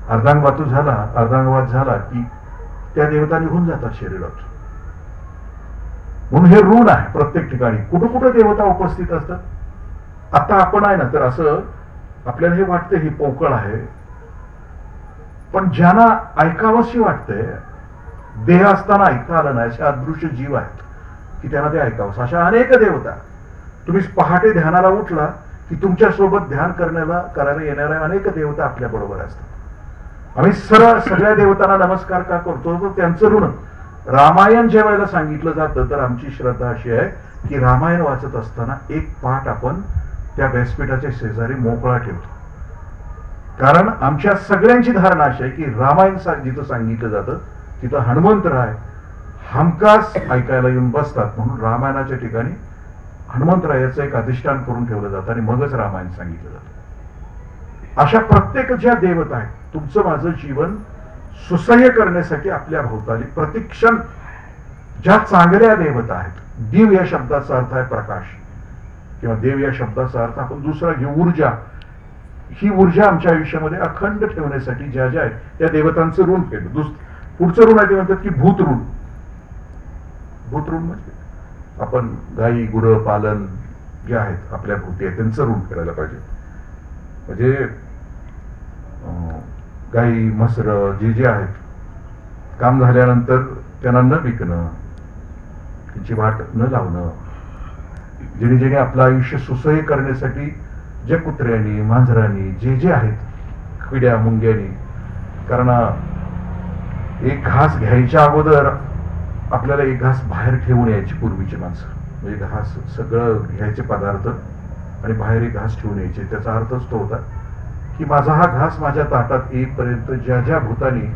अर्धांगवाद झाला की त्या देवता निघून जातात शरीरात. म्हणून हे ऋण आहे प्रत्येक ठिकाणी. कुठं कुठं देवता उपस्थित असतात. आता आपण आहे ना तर असं आपल्याला हे वाटतं ही पोकळ आहे, पण ज्यांना ऐकावंशी वाटतंय, देह असताना ऐका आलं नाही असे अदृश्य जीव आहेत. की त्यांना ते ऐकावं. अशा अनेक देवता. तुम्ही पहाटे ध्यानाला उठला की तुमच्या सोबत ध्यान करायला येणाऱ्या अनेक देवता आपल्या बरोबर असतात. आम्ही सगळ्या देवतांना नमस्कार का करतो, तर त्यांचं ऋण. रामायण ज्या वेळेला सांगितलं जातं तर आमची श्रद्धा अशी आहे की रामायण वाचत असताना एक पाठ आपण त्या व्यासपीठाच्या शेजारी मोकळा ठेवतो. कारण आमच्या सगळ्यांची धारणा अशी आहे की रामायण जिथं सांगितलं जातं तिथं हनुमंतराय हमखास ऐकायला येऊन बसतात. म्हणून रामायणाच्या ठिकाणी हनुमंतरायाचं एक अधिष्ठान करून ठेवलं जातं आणि मगच रामायण सांगितलं जातं. अशा प्रत्येक ज्या देवता आहेत, तुमचं माझं जीवन सुसह्य करण्यासाठी आपल्या भोवताली प्रतिक्षण ज्या चांगल्या देवता आहेत. देव या शब्दाचा अर्थ आहे प्रकाश, किंवा देव या शब्दाचा अर्थ आपण दुसरा घेऊ ऊर्जा. ही ऊर्जा आमच्या आयुष्यामध्ये अखंड ठेवण्यासाठी ज्या ज्या आहेत त्या देवतांचं ऋण फेडलं. पुढचं ऋण आहे ते म्हणतात की भूतऋण. भूतऋण म्हणजे आपण गाई गुरं पालन जे आहेत आपल्या भोवती आहे त्यांचं ऋण करायला पाहिजे. म्हणजे गाई म्हसर जे जे आहेत, काम झाल्यानंतर त्यांना न विकणं, त्यांची वाट न लावणं, जेणे जेणे आपलं आयुष्य सुसह्य करण्यासाठी ज्या कुत्र्यांनी मांजरांनी जे जे आहेत, किड्या मुंग्यांनी. कारण एक घास घ्यायच्या अगोदर आपल्याला एक घास बाहेर ठेवून यायची पूर्वीची माणसं. म्हणजे घास सगळं घ्यायचे पदार्थ आणि बाहेर एक घास ठेवून यायचे. त्याचा अर्थच तो होता की माझा हा घास माझ्या ताटात येईपर्यंत ज्या ज्या भूतांनी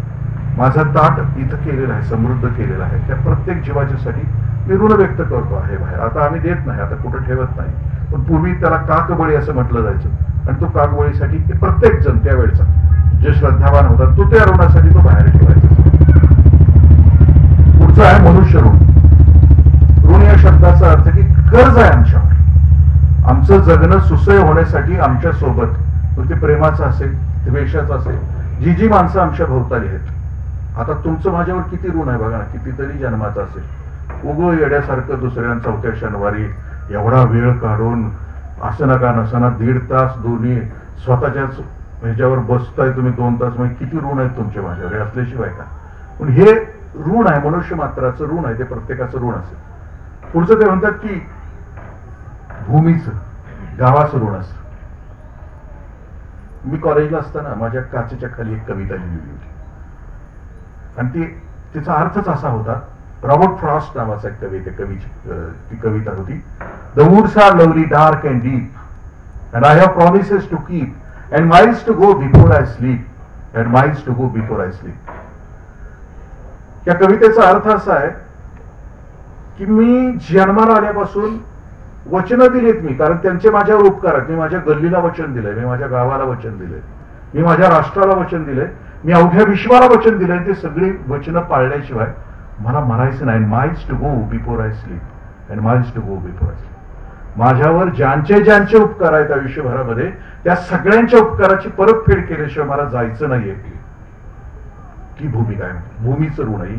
माझं ताट इथं केलेलं आहे, समृद्ध केलेलं आहे, त्या प्रत्येक जीवाच्यासाठी मी ऋण व्यक्त करतो आहे बाहेर. आता आम्ही देत नाही, आता कुठं ठेवत नाही. पण पूर्वी त्याला काकबळी असं म्हटलं जायचं. आणि तो काकबळीसाठी प्रत्येक जण त्यावेळेचा जे श्रद्धावान होता तो त्या ऋणासाठी तो बाहेर ठेवायचा. पुढचं आहे मनुष्य ऋण. ऋण या शब्दाचा अर्थ की कर्ज आहे आमच्यावर. आमचं जगणं सुसह्य होण्यासाठी आमच्या सोबत, ते प्रेमाचं असेल, द्वेषाचं असेल, जी जी माणसं आमच्या भोवताली आहेत. आता तुमचं माझ्यावर किती ऋण आहे बघा ना. कितीतरी जन्माचं असेल. उगो येड्यासारखं दुसऱ्या 4थ्या शनिवारी एवढा वेळ काढून असं नका नसताना 1.5 तास दोन्ही स्वतःच्याच ह्याच्यावर बसताय तुम्ही 2 तास. म्हणजे किती ऋण आहेत तुमचे माझ्यावर, हे असल्याशिवाय का. पण हे ऋण आहे, मनुष्य मात्राचं ऋण आहे, ते प्रत्येकाचं ऋण असेल. पुढचं ते म्हणतात की भूमीचं, गावाचं ऋण असतं. मी कॉलेजला असताना माझ्या काचेच्या खाली एक कविता लिहिली होती आणि तिचा अर्थच असा होता. रॉबर्ट फ्रॉस्ट नावाचा एक ती कविता होती. The woods are lovely dark and deep and I have promises to keep and miles to go before I sleep and miles to go before I sleep. या कवितेचा अर्थ असा आहे की मी जन्माला आल्यापासून वचनं दिलीत मी, कारण त्यांचे माझ्यावर उपकार आहेत. मी माझ्या गल्लीला वचन दिलंय, मी माझ्या गावाला वचन दिलंय, मी माझ्या राष्ट्राला वचन दिलंय, मी अवघ्या विश्वाला वचन दिलंय. ते सगळी वचनं पाळल्याशिवाय मला मरायचं नाही. Miles to go before I sleep and miles to go before I sleep. माझ्यावर ज्यांचे उपकार आहेत आयुष्यभरामध्ये त्या सगळ्यांच्या उपकाराची परतफेड केल्याशिवाय मला जायचं नाहीये. की भूमी काय म्हणते, भूमीचं ऋण आहे.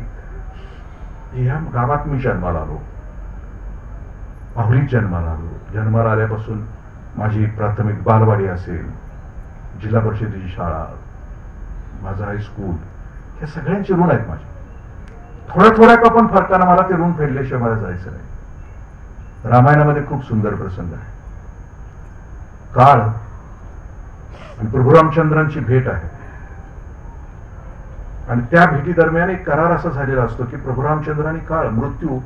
ह्या गावात मी जन्माला आलो, माहुलीत जन्माला आलो. जन्माला आल्यापासून माझी प्राथमिक बालवाडी असेल, जिल्हा परिषदेची शाळा, माझं हायस्कूल, हे सगळ्यांचे ऋण आहेत माझे. थोड्या का पण फरकानं मला ते ऋण फेडल्याशिवाय मला जायचं नाही. रामायणामध्ये खूप सुंदर प्रसंग आहे. काळ आणि प्रभू रामचंद्रांची भेट आहे आणि त्या भेटी दरम्यान एक करार असा झालेला असतो की प्रभू रामचंद्र आणि काळ मृत्यू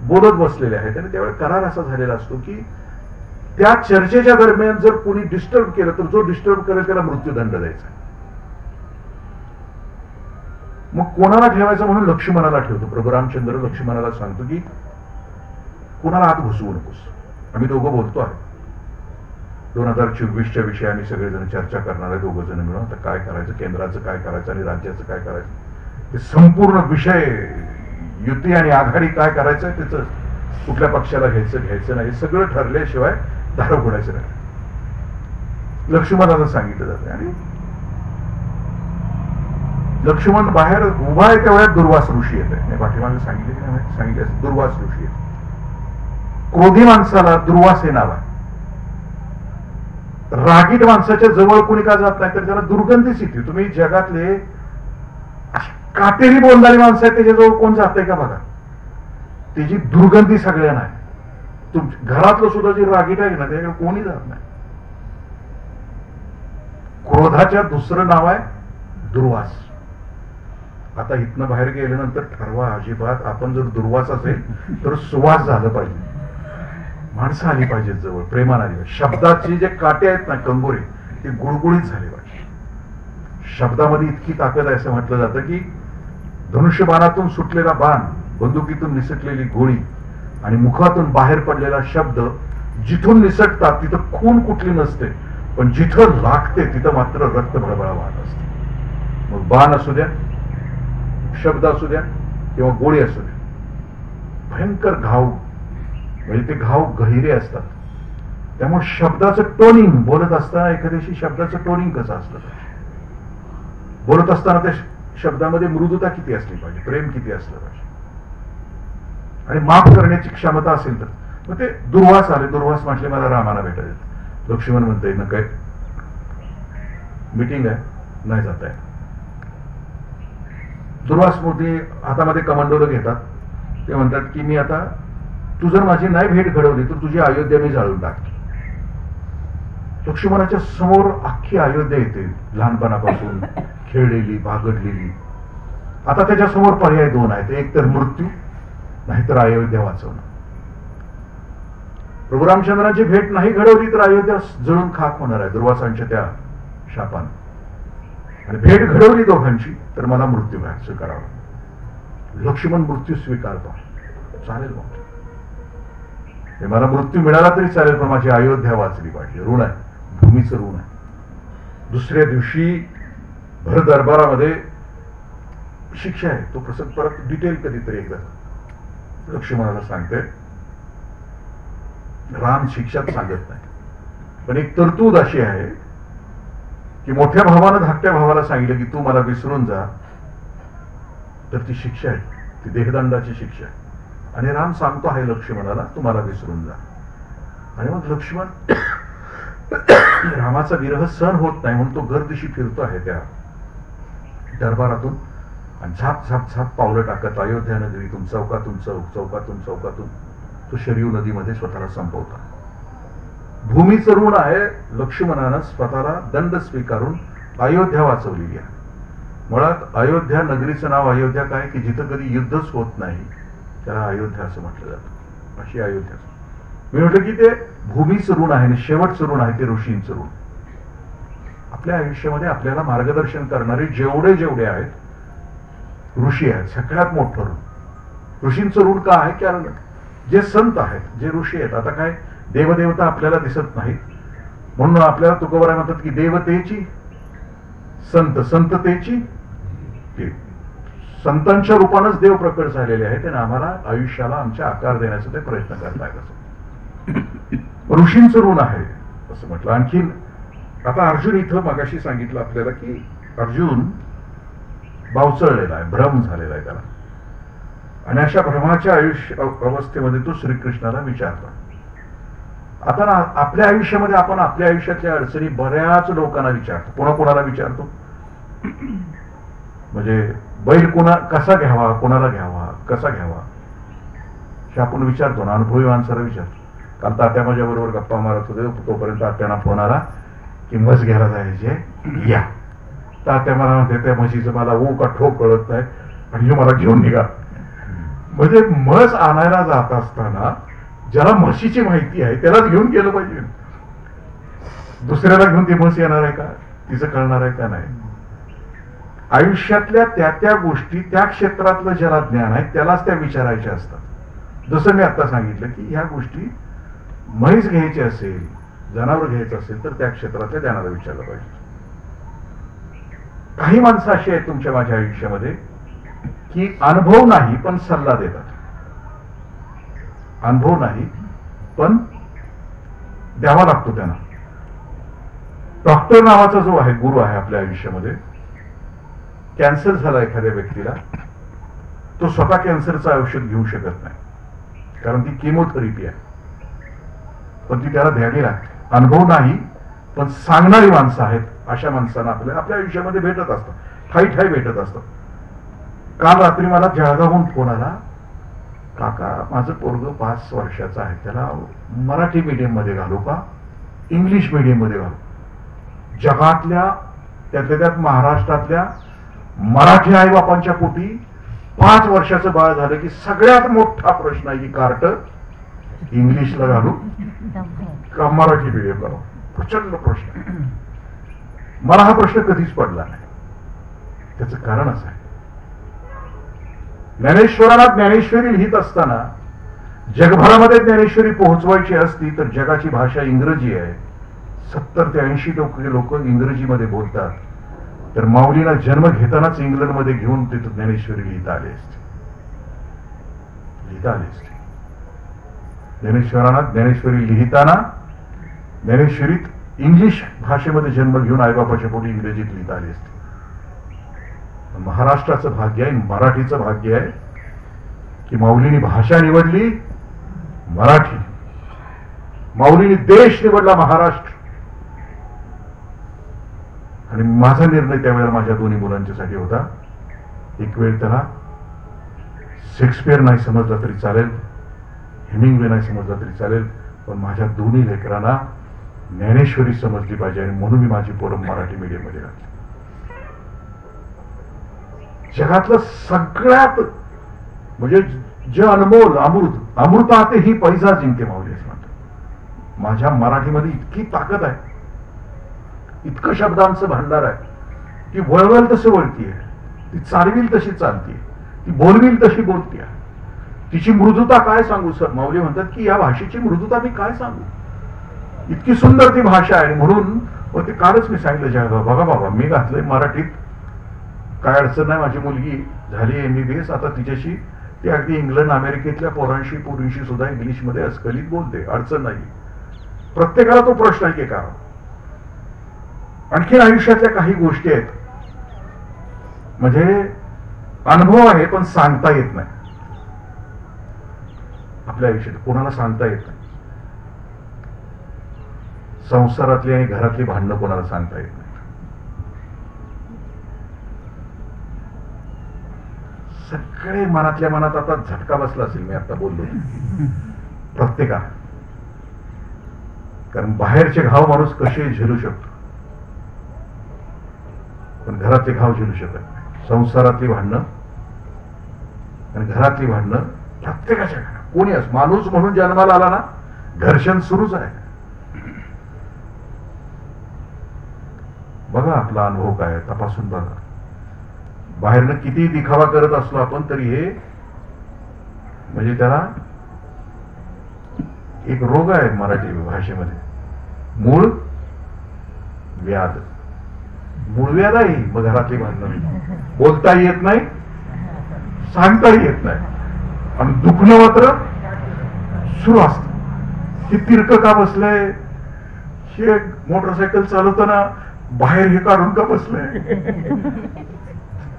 बोलत बसलेले आहेत. आणि त्यावेळी करार असा झालेला असतो की त्या चर्चेच्या दरम्यान जर कोणी डिस्टर्ब केलं तर जो डिस्टर्ब करेल त्याला मृत्यूदंड द्यायचा. मग कोणाला ठेवायचं म्हणून लक्ष्मणाला ठेवतो. प्रभू रामचंद्र लक्ष्मणाला सांगतो की कोणाला आत घुसवू नकोस, आम्ही दोघं बोलतो आहे. 2024च्या विषयी आम्ही सगळेजण चर्चा करणार आहे, दोघं जण मिळून. आता काय करायचं, केंद्राचं काय करायचं आणि राज्याचं काय करायचं, हे संपूर्ण विषय, युती आणि आघाडी काय करायचं, त्याचं कुठल्या पक्षाला घ्यायचं नाही, हे सगळं ठरल्याशिवाय दार उघडायचं नाही, लक्ष्मणाला सांगितलं जातं. आणि लक्ष्मण बाहेर उभा आहे तेवढ्यात दुर्वास ऋषी येते. पाठीमागे सांगितले दुर्वास ऋषी येते. क्रोधी माणसाला दुर्वास हे नाव आहे. रागीट माणसाच्या जवळ कोणी का जात नाही तर त्याला दुर्गंधीच येते. तुम्ही जगातले काटेरी बोलणारी माणसं आहेत त्याच्याजवळ कोण जातंय का बघा. त्याची दुर्गंधी सगळ्यांना आहे. घरातलं सुद्धा जे रागीट आहे ना त्याच्याकडे कोणी जात नाही. क्रोधाच्या दुसरं नाव आहे दुर्वास. आता इथनं बाहेर गेल्यानंतर ठरवा अजिबात आपण जर दुर्वास असेल तर सुवास झालं पाहिजे, माणसं आली पाहिजेत जवळ, प्रेमाने आली पाहिजे. शब्दाचे जे काटे आहेत ना कंगोरे ते गुळगुळीत झाले पाहिजे. शब्दामध्ये इतकी ताकद आहे असं म्हटलं जातं की धनुष्यबाणातून सुटलेला बाण, बंदुकीतून निसटलेली गोळी आणि मुखातून बाहेर पडलेला शब्द जिथून निसटतात तिथं खून कुठली नसते, पण जिथं लागते तिथं मात्र रक्त भळभळा वाहत असते. मग बाण असू द्या, शब्द असू द्या किंवा गोळी असू द्या, भयंकर घाव, म्हणजे ते घाव गहिरे असतात. त्यामुळे शब्दाचं टोनिंग, बोलत असताना एखाद्याशी शब्दाचं टोनिंग कसं असलं पाहिजे, बोलत असताना त्या शब्दामध्ये मृदुता किती असली पाहिजे, प्रेम किती असलं पाहिजे, आणि माफ करण्याची क्षमता असेल तर. मग ते दुर्वास आले. दुर्वास म्हटले मला रामाला भेटायचं. लक्ष्मण म्हणतंय ना काय मीटिंग आहे, नाही जात आहे. दुर्वास मूर्ती हातामध्ये कमांडोलं घेतात. ते म्हणतात की मी आता तू जर माझी नाही भेट घडवली तर तुझी अयोध्या मी जाळून टाकतो. लक्ष्मणाच्या समोर अख्खी अयोध्या येते, लहानपणापासून खेळलेली, बागडलेली. आता त्याच्या समोर पर्याय दोन आहेत, एक तर मृत्यू, नाहीतर अयोध्या वाचवणं. प्रभू रामचंद्रांची भेट नाही घडवली तर अयोध्या जळून खाक होणार आहे दुर्वासांच्या त्या शापाने. आणि भेट घडवली दोघांची तर मला मृत्यू स्वीकारावा. लक्ष्मण मृत्यू स्वीकारतो. चालेल मग, मला मृत्यू मिळाला तरी चालेल, पण माझी अयोध्या वाचली पाहिजे. ऋण आहे, भूमीचं ऋण आहे. दुसऱ्या दिवशी भर दरबारामध्ये शिक्षा आहे. तो प्रसंग परत डिटेल कधीतरी एकदा लक्ष्मणाला सांगते. राम शिक्षाच सांगत नाही, पण एक तरतूद अशी आहे की मोठ्या भावानं धाकट्या भावाला सांगितलं की तू मला विसरून जा, तर ती शिक्षा आहे, ती देहदंडाची शिक्षा आहे. आणि राम सांगतो आहे लक्ष्मणाला तू मला विसरून जा. आणि मग लक्ष्मण रामाचा विरह सहन होत नाही म्हणून तो गर्दिशी फिरतो आहे त्या दरबारातून, आणि झाप झाप झाप पावलं टाकत अयोध्या नगरीतून चौकातून चौकातून चौकातून तो शरयू नदीमध्ये स्वतःला संपवतो. भूमीचं ऋण आहे. लक्ष्मणानं स्वतःला दंड स्वीकारून अयोध्या वाचवलेली आहे. मुळात अयोध्या नगरीचं नाव अयोध्या काय की जिथं कधी युद्धच होत नाही त्याला अयोध्या असं म्हटलं जातं. अशी अयोध्या. मी म्हटलं की ते भूमीचं ऋण आहे आणि शेवटचं ऋण आहे ते ऋषींचं ऋण. आपल्या आयुष्यामध्ये आपल्याला मार्गदर्शन करणारे जेवढे जेवढे आहेत ऋषी आहेत, सगळ्यात मोठं ऋण. ऋषींचं ऋण का आहे? कारण जे संत आहेत, जे ऋषी आहेत, आता काय देवदेवता आपल्याला दिसत नाहीत म्हणून आपल्याला तुकोबाराय म्हणतात की देवतेची संत, संततेची देव. संतांच्या रूपानंच देव प्रकट झालेले आहेत आणि आम्हाला आयुष्याला आमच्या आकार देण्याचा ते प्रयत्न करतायत. ऋषींचं ऋण आहे असं म्हटलं. आणखीन आता अर्जुन इथं मगाशी सांगितलं आपल्याला की अर्जुन बावचळलेला आहे, भ्रम झालेला आहे त्याला, आणि अशा भ्रमाच्या अवस्थेमध्ये तो श्रीकृष्णाला विचारतो. आता ना आपल्या आयुष्यामध्ये आपण आपल्या आयुष्यातल्या अडचणी बऱ्याच लोकांना विचारतो. कोणाकोणाला विचारतो? म्हणजे बैल कसा घ्यावा, कोणाला घ्यावा, कसा घ्यावा हे आपण विचारतो ना. अनुभवी माणसाला विचारतो. काल तात्या माझ्या बरोबर गप्पा मारत होते, तोपर्यंत तात्यांना फोन आला की म्हस घ्यायला जायचे या. तात्या मला म्हणते त्या म्हशीचं मला ओ का ठोक कळत नाही आणि मला घेऊन निघा. म्हणजे म्हस आणायला जात असताना ज्याला म्हशीची माहिती आहे त्यालाच घेऊन गेलं पाहिजे. दुसऱ्याला घेऊन ती म्हस येणार आहे का, तिचं कळणार आहे का? नाही. आयुष्यातल्या त्या त्या गोष्टी त्या क्षेत्रातलं ज्याला ज्ञान आहे त्यालाच त्या विचारायच्या असतात. जसं मी आता सांगितलं की ह्या गोष्टी म्हैस घ्यायची असेल, जनावर घ्यायचं असेल तर त्या क्षेत्रातल्या ज्ञानाला विचारलं पाहिजे. काही माणसं अशी आहेत तुमच्या माझ्या आयुष्यामध्ये की अनुभव नाही पण सल्ला देतात. अनुभव नाही पण द्यावा लागतो त्यांना. डॉक्टर नावाचा जो आहे गुरु आहे आपल्या आयुष्यामध्ये, कॅन्सर झाला एखाद्या व्यक्तीला, तो स्वतः कॅन्सरचं औषध घेऊ शकत नाही कारण ती केमोथेरपी आहे, पण ती त्याला द्यावी लागते. अनुभव नाही पण सांगणारी माणसं आहेत. अशा माणसांना आपल्या आयुष्यामध्ये भेटत असतात, ठाई ठाई भेटत असतात. काल रात्री मला जळगावहून फोन आला, काका माझं पोरग 5 वर्षाचं आहे, त्याला मराठी मीडियम मध्ये घालू का इंग्लिश मीडियम मध्ये घालू? जगातल्या त्यातल्या त्यात महाराष्ट्रातल्या मराठी आईबापांच्या पोटी 5 वर्षाचं बाळ झालं की सगळ्यात मोठा प्रश्न आहे की कार्ट इंग्लिशला घालू का मराठी मीडियम घालू? प्रचंड प्रश्न. मला हा प्रश्न कधीच पडला नाही. त्याचं कारण असं आहे, ज्ञानेश्वराला ज्ञानेश्वरी लिहित असताना जगभरामध्ये ज्ञानेश्वरी पोहोचवायची असती तर जगाची भाषा इंग्रजी आहे, 70 ते 80% लोक इंग्रजीमध्ये बोलतात, तर माऊलीला जन्म घेतानाच इंग्लंडमध्ये घेऊन तिथं ज्ञानेश्वरी लिहिता आली असते. ज्ञानेश्वरांना ज्ञानेश्वरी लिहिताना ज्ञानेश्वरीत इंग्लिश भाषेमध्ये जन्म घेऊन आईबापाच्या पोटी इंग्रजीत लिहिता आली असते. महाराष्ट्राचं भाग्य आहे, मराठीचं भाग्य आहे की माऊलीने भाषा निवडली मराठी, माऊलीने देश निवडला महाराष्ट्र. आणि माझा निर्णय त्यावेळेला माझ्या दोन्ही मुलांच्यासाठी होता. एक वेळ त्याला शेक्सपियर नाही समजला तरी चालेल, हेमिंग्वे नाही समजला तरी चालेल, पण माझ्या दोन्ही लेकरांना ज्ञानेश्वरी समजली पाहिजे. आणि म्हणून मी माझी पोरं मराठी मीडियम मध्ये घातली. जगातलं सगळ्यात म्हणजे जे अनमोल अमृताते ही पैजा जिंके माऊली असं म्हणतात. माझ्या मराठीमध्ये इतकी ताकद आहे, इतकं शब्दांचं भांडार आहे, ती वळवल तसं वळतीये, ती चालवील तशी चालतीये, ती बोलवील तशी बोलतीये. तिची मृदुता काय सांगू सर? माऊली म्हणतात की या भाषेची मृदुता मी काय सांगू, इतकी सुंदर ती भाषा आहे. म्हणून ते कालच मी सांगितलं जळगाव, बघा बाबा मी घातलंय मराठीत, काय अडचण नाही. माझी मुलगी झाली MBBS, आता तिच्याशी ती अगदी इंग्लंड अमेरिकेतल्या पोरींशी सुद्धा इंग्लिशमध्ये अस्खलित बोलते, अडचण नाही. प्रत्येकाला तो प्रश्न आहे की का. आणखी आयुष्यातल्या काही गोष्टी आहेत म्हणजे अनुभव आहे पण सांगता येत नाही. आपल्या आयुष्यात कोणाला सांगता येत नाही. संसारातली आणि घरातली भांडणं कोणाला सांगता येत नाही. सगळे मनातल्या मनात आता झटका बसला असेल मी आता बोललो प्रत्येका, कारण बाहेरचे घाव माणूस कसे झेलू शकतो पण घरातले घाव झेलू शकत नाही. संसारातली भांडणं आणि घरातली भांडणं प्रत्येकाच्या घरात कोणी असो, माणूस म्हणून जन्माला आला ना घर्षण सुरूच आहे. बघा आपला अनुभव काय आहे, तपासून बघा. बाहेरनं किती दिखावा करत असलो आपण तरी हे म्हणजे त्याला एक रोग आहे मराठी भाषेमध्ये, मूळ व्याध. मूळ व्याध आहे मग घरातली भांडणं, बोलता येत नाही, सांगताही येत नाही, आणि दुखणं मात्र सुरू असत. हे तिरकं का बसलंय, हे मोटरसायकल चालवताना बाहेर हे काढून का बसलंय,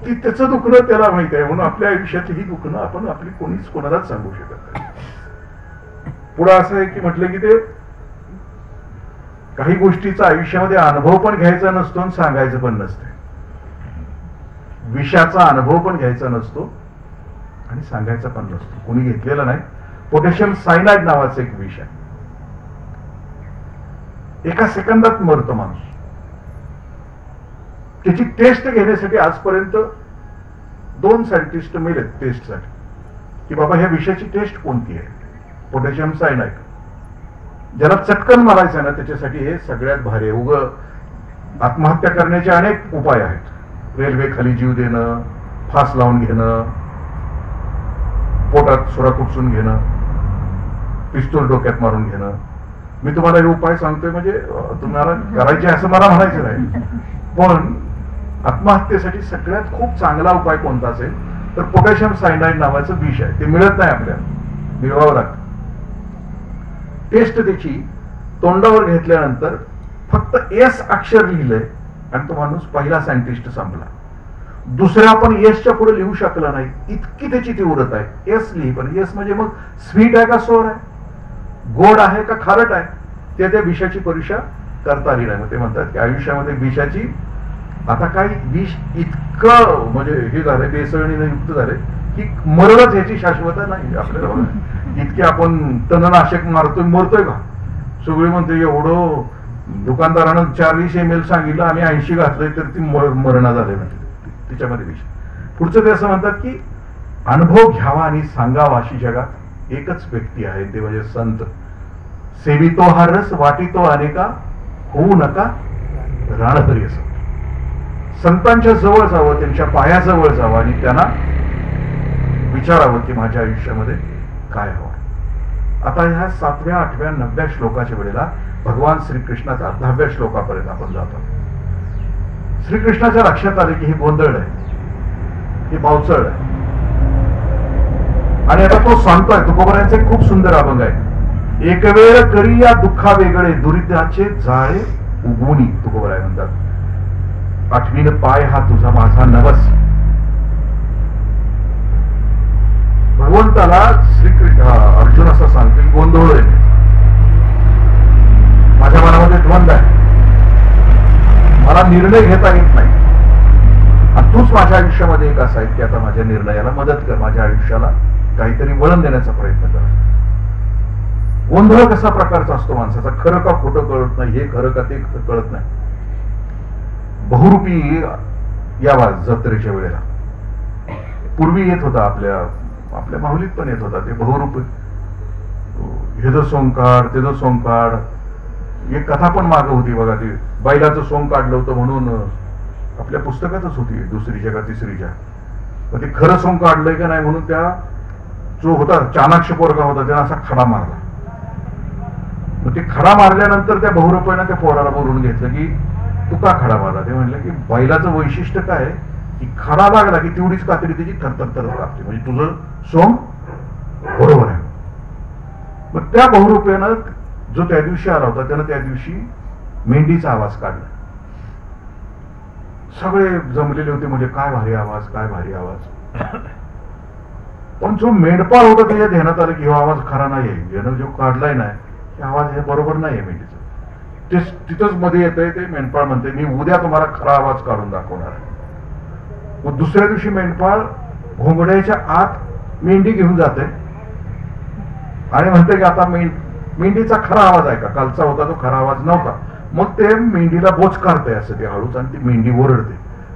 ती त्याचं दुखणं त्याला माहित आहे. म्हणून आपल्या आयुष्यातली ही दुखणं आपण आपली कोणीच कोणालाच सांगू शकत नाही. पुढे असं आहे की म्हटलं की ते काही गोष्टीचा आयुष्यामध्ये अनुभव पण घ्यायचा नसतो आणि सांगायचं पण नसते. विषाचा अनुभव पण घ्यायचा नसतो आणि सांगायचा पण नसतो, कोणी घेतलेला नाही. पोटॅशियम सायनाइड नावाचं एक विष आहे, एका सेकंदात मरतो माणूस. त्याची टेस्ट घेण्यासाठी आजपर्यंत 2 सायंटिस्ट मेलेत टेस्टसाठी की बाबा ह्या विषयाची टेस्ट कोणती आहे. पोटॅशियम सायनाइड ज्याला चटकन मारायचं ना त्याच्यासाठी हे सगळ्यात भारी. उग आत्महत्या करण्याचे अनेक उपाय आहेत. रेल्वे खाली जीव देणं, फास लावून घेणं, पोटात सुरा खुपसून घेणं, पिस्तूल डोक्यात मारून घेणं. मी तुम्हाला हे उपाय सांगतोय म्हणजे तुम्हाला करायचे असं मला म्हणायचं नाही, पण आत्महत्येसाठी सगळ्यात खूप चांगला उपाय कोणता असेल तर पोटॅशियम सायनाइड नावाचं विष आहे. ते मिळत नाही आपल्याला, मिळवावं लागतं. टेस्ट त्याची तोंडावर घेतल्यानंतर फक्त S अक्षर लिहिलंय आणि तो माणूस पहिला सायंटिस्ट संपला. दुसरा पण एसच्या पुढे लिहू शकला नाही, इतकी त्याची तीव्रता आहे. एस लिही, पण एस म्हणजे मग स्वीट आहे का सोर आहे, गोड आहे का खारट आहे, ते त्या विषाची परीक्षा करता आली नाही. मग ते म्हणतात की आयुष्यामध्ये विषाची आता काही विष इतकं म्हणजे हे झालंय, बेसळणीने युक्त झालंय की मरणच याची शाश्वत नाही आपल्याला बघा. इतके आपण तणनाशक मरतोय का? सगळे म्हणते एवढं दुकानदारानं 40 ml सांगितलं, आम्ही 80 घातलंय तर ती मरणा झाले म्हणजे तिच्यामध्ये विषय. पुढचं ते असं म्हणतात की अनुभव घ्यावा आणि सांगावा अशी जगात एकच व्यक्ती आहे, ते म्हणजे संत. सेवितो हा रस वाटितो अनेका, होऊ नका राणहरी असं. संतांच्या जवळ जावं, त्यांच्या पायाजवळ जावं आणि त्यांना विचारावं की माझ्या आयुष्यामध्ये काय हवं. आता ह्या 7व्या 8व्या 9व्या श्लोकाच्या वेळेला भगवान श्रीकृष्णाच्या 10व्या श्लोकापर्यंत आपण जातो. श्रीकृष्णाच्या लक्षात आले की हे गोंधळ आहे, हे बावचळ आहे. आणि आता तो सांगतोय, तुकोबारायांचा एक खूप सुंदर अभंग आहे. एक वेळ करी या दुःखा वेगळे, दुरिताचे जाळे उगवणी, तुकोबाराय म्हणतात. 8वीन पाय हा तुझा माझा नवस. भगवंताला श्रीकृष्ण अर्जुन असं सांगतो, गोंधळ आहे, माझ्या मनामध्ये द्वंद्व आहे, मला निर्णय घेता येत नाही, आणि तूच माझ्या आयुष्यामध्ये एक असा आहे की आता माझ्या निर्णयाला मदत कर, माझ्या आयुष्याला काहीतरी वळण देण्याचा प्रयत्न कर. गोंधळ कसा प्रकारचा असतो माणसाचा, खरं का खोटं कळत नाही, हे खरं का ते कळत नाही. बहुरूपी यावा जत्रेच्या वेळेला पूर्वी येत होता, आपल्या माहुलीत पण येत होता ते बहुरूप. हे जो सोंग काढ, ते जो सोंग काढ, एक कथा पण मागं होती बघा, ती बैलाचं सोंग काढलं होतं म्हणून आपल्या पुस्तकातच होती, दुसरीच्या का तिसरीच्या. मग ते खरं सोंग काढलंय का नाही म्हणून त्या जो होता चाणाक्ष पोरगा होता त्यानं असा खडा मारला. मग ते खडा मारल्यानंतर त्या बहुरूपानं त्या पोराला बोलून घेतलं की तू का खडा मारला. ते म्हणलं की बैलाचं वैशिष्ट्य काय आहे की खडा लागला की तेवढीच कातडी त्याची थरथर थरथर लागते, म्हणजे तुझं सोंग बरोबर आहे. मग त्या बहुरूपानं जो त्या दिवशी आला होता त्यानं त्या दिवशी मेंढीचा आवाज काढला. सगळे जमलेले होते, म्हणजे काय भारी आवाज, काय भारी आवाज. पण जो मेंढपाळ होता त्याच्या ध्यानात आलं की हा आवाज खरा नाही आहे, यानं जो काढलाय ना हे आवाज हे बरोबर नाही आहे मेंढीचा. ते तिथंच मध्ये येतंय, ते मेंढपाळ म्हणते मी उद्या तुम्हाला खरा आवाज काढून दाखवणार आहे. मग दुसऱ्या दिवशी मेंढपाळ घोंगड्याच्या आत मेंढी घेऊन जाते आणि म्हणते की आता मेंढीचा खरा आवाज आहे का, कालचा होता तो खरा आवाज नव्हता. मग ते मेंढीला बोचकारते असं ते हळूच, आणि ती मेंढी ओरडते.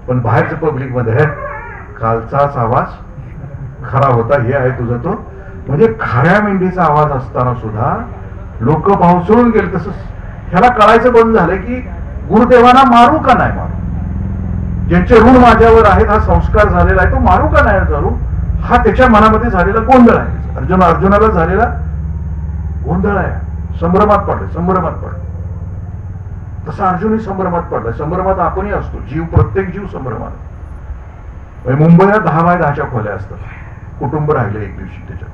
पण बाहेरच्या पब्लिक मध्ये कालचाच आवाज खरा होता, हे आहे तुझं तो. म्हणजे खऱ्या मेंढीचा आवाज असताना सुद्धा लोक भावसळून गेले. तसं ह्याला कळायचं बंद झालं की गुरुदेवांना मारू का नाही मारू, ज्यांचे ऋण माझ्यावर आहेत, हा संस्कार झालेला आहे, तो मारू का नाही मारू, हा त्याच्या मनामध्ये झालेला गोंधळ आहे. अर्जुनाला झालेला गोंधळ आहे. संभ्रमात पडलं. तसा अर्जुनही संभ्रमात पडला. संभ्रमात आपणही असतो, प्रत्येक जीव संभ्रमात. मुंबईला 10x10च्या खोल्या असतात, कुटुंब राहिले एक दिवशी त्याच्यात.